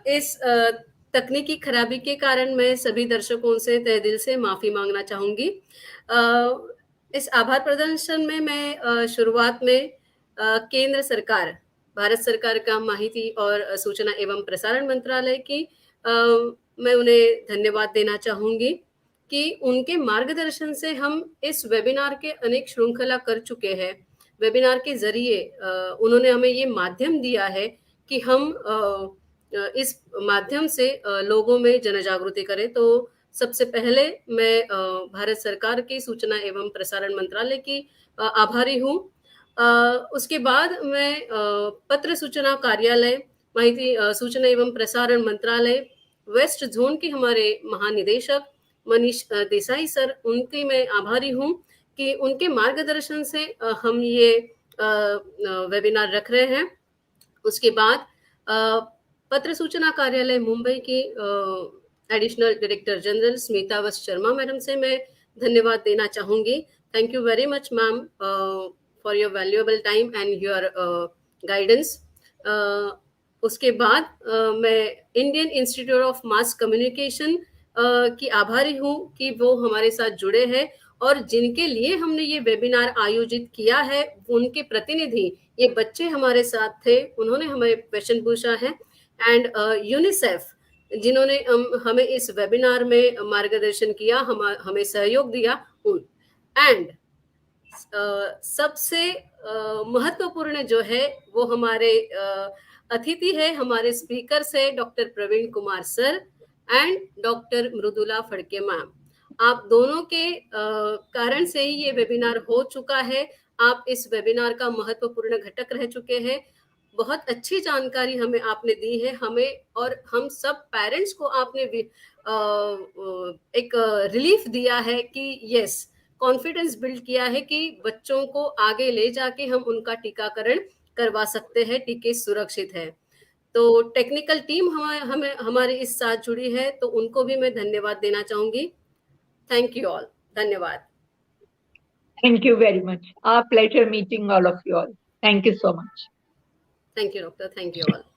Speaker 1: इस तकनीकी खराबी के कारण मैं सभी दर्शकों से तहे दिल से माफ़ी मांगना चाहूँगी। इस आभार प्रदर्शन में मैं शुरुआत में केंद्र सरकार, भारत सरकार का माहिती और सूचना एवं प्रसारण मंत्रालय की मैं उन्हें धन्यवाद देना चाहूँगी कि उनके मार्गदर्शन से हम इस वेबिनार के अनेक श्रृंखला कर चुके हैं। वेबिनार के ज़रिए उन्होंने हमें ये माध्यम दिया है कि हम इस माध्यम से लोगों में जनजागृति करें। तो सबसे पहले मैं भारत सरकार की सूचना एवं प्रसारण मंत्रालय की आभारी हूँ। उसके बाद मैं पत्र सूचना कार्यालय, माहिती सूचना एवं प्रसारण मंत्रालय वेस्ट जोन के हमारे महानिदेशक मनीष देसाई सर, उनकी मैं आभारी हूँ कि उनके मार्गदर्शन से हम ये वेबिनार रख रहे हैं। उसके बाद पत्र सूचना कार्यालय मुंबई की एडिशनल डायरेक्टर जनरल स्मिता वस्त शर्मा मैडम से मैं धन्यवाद देना चाहूँगी। Thank you very much ma'am for your valuable time and your guidance. उसके बाद मैं Indian institute of mass communication की आभारी हूँ कि वो हमारे साथ जुड़े हैं और जिनके लिए हमने ये वेबिनार आयोजित किया है, उनके प्रतिनिधि ये बच्चे हमारे साथ थे, उन्होंने हमें क्वेश्चन पूछा है। एंड यूनिसेफ जिन्होंने हमें इस वेबिनार में मार्गदर्शन किया, हमें सहयोग दिया। एंड सबसे महत्वपूर्ण जो है वो हमारे अतिथि है, हमारे स्पीकर से doctor Praveen Kumar sir and doctor Mridula Phadke ma'am. आप दोनों के कारण से ही ये वेबिनार हो चुका है। आप इस वेबिनार का महत्वपूर्ण घटक रह चुके हैं। बहुत अच्छी जानकारी हमें आपने दी है, हमें और हम सब पेरेंट्स को आपने एक रिलीफ दिया है कि यस, कॉन्फिडेंस बिल्ड किया है कि बच्चों को आगे ले जाके हम उनका टीकाकरण करवा सकते हैं, टीके सुरक्षित है। तो टेक्निकल टीम हमें हमारे इस साथ जुड़ी है, तो उनको भी मैं धन्यवाद देना चाहूंगी। Thank you all. धन्यवाद।
Speaker 2: Thank you very much. Our pleasure meeting all of you all. Thank you so much.
Speaker 1: Thank you, doctor. Thank you all.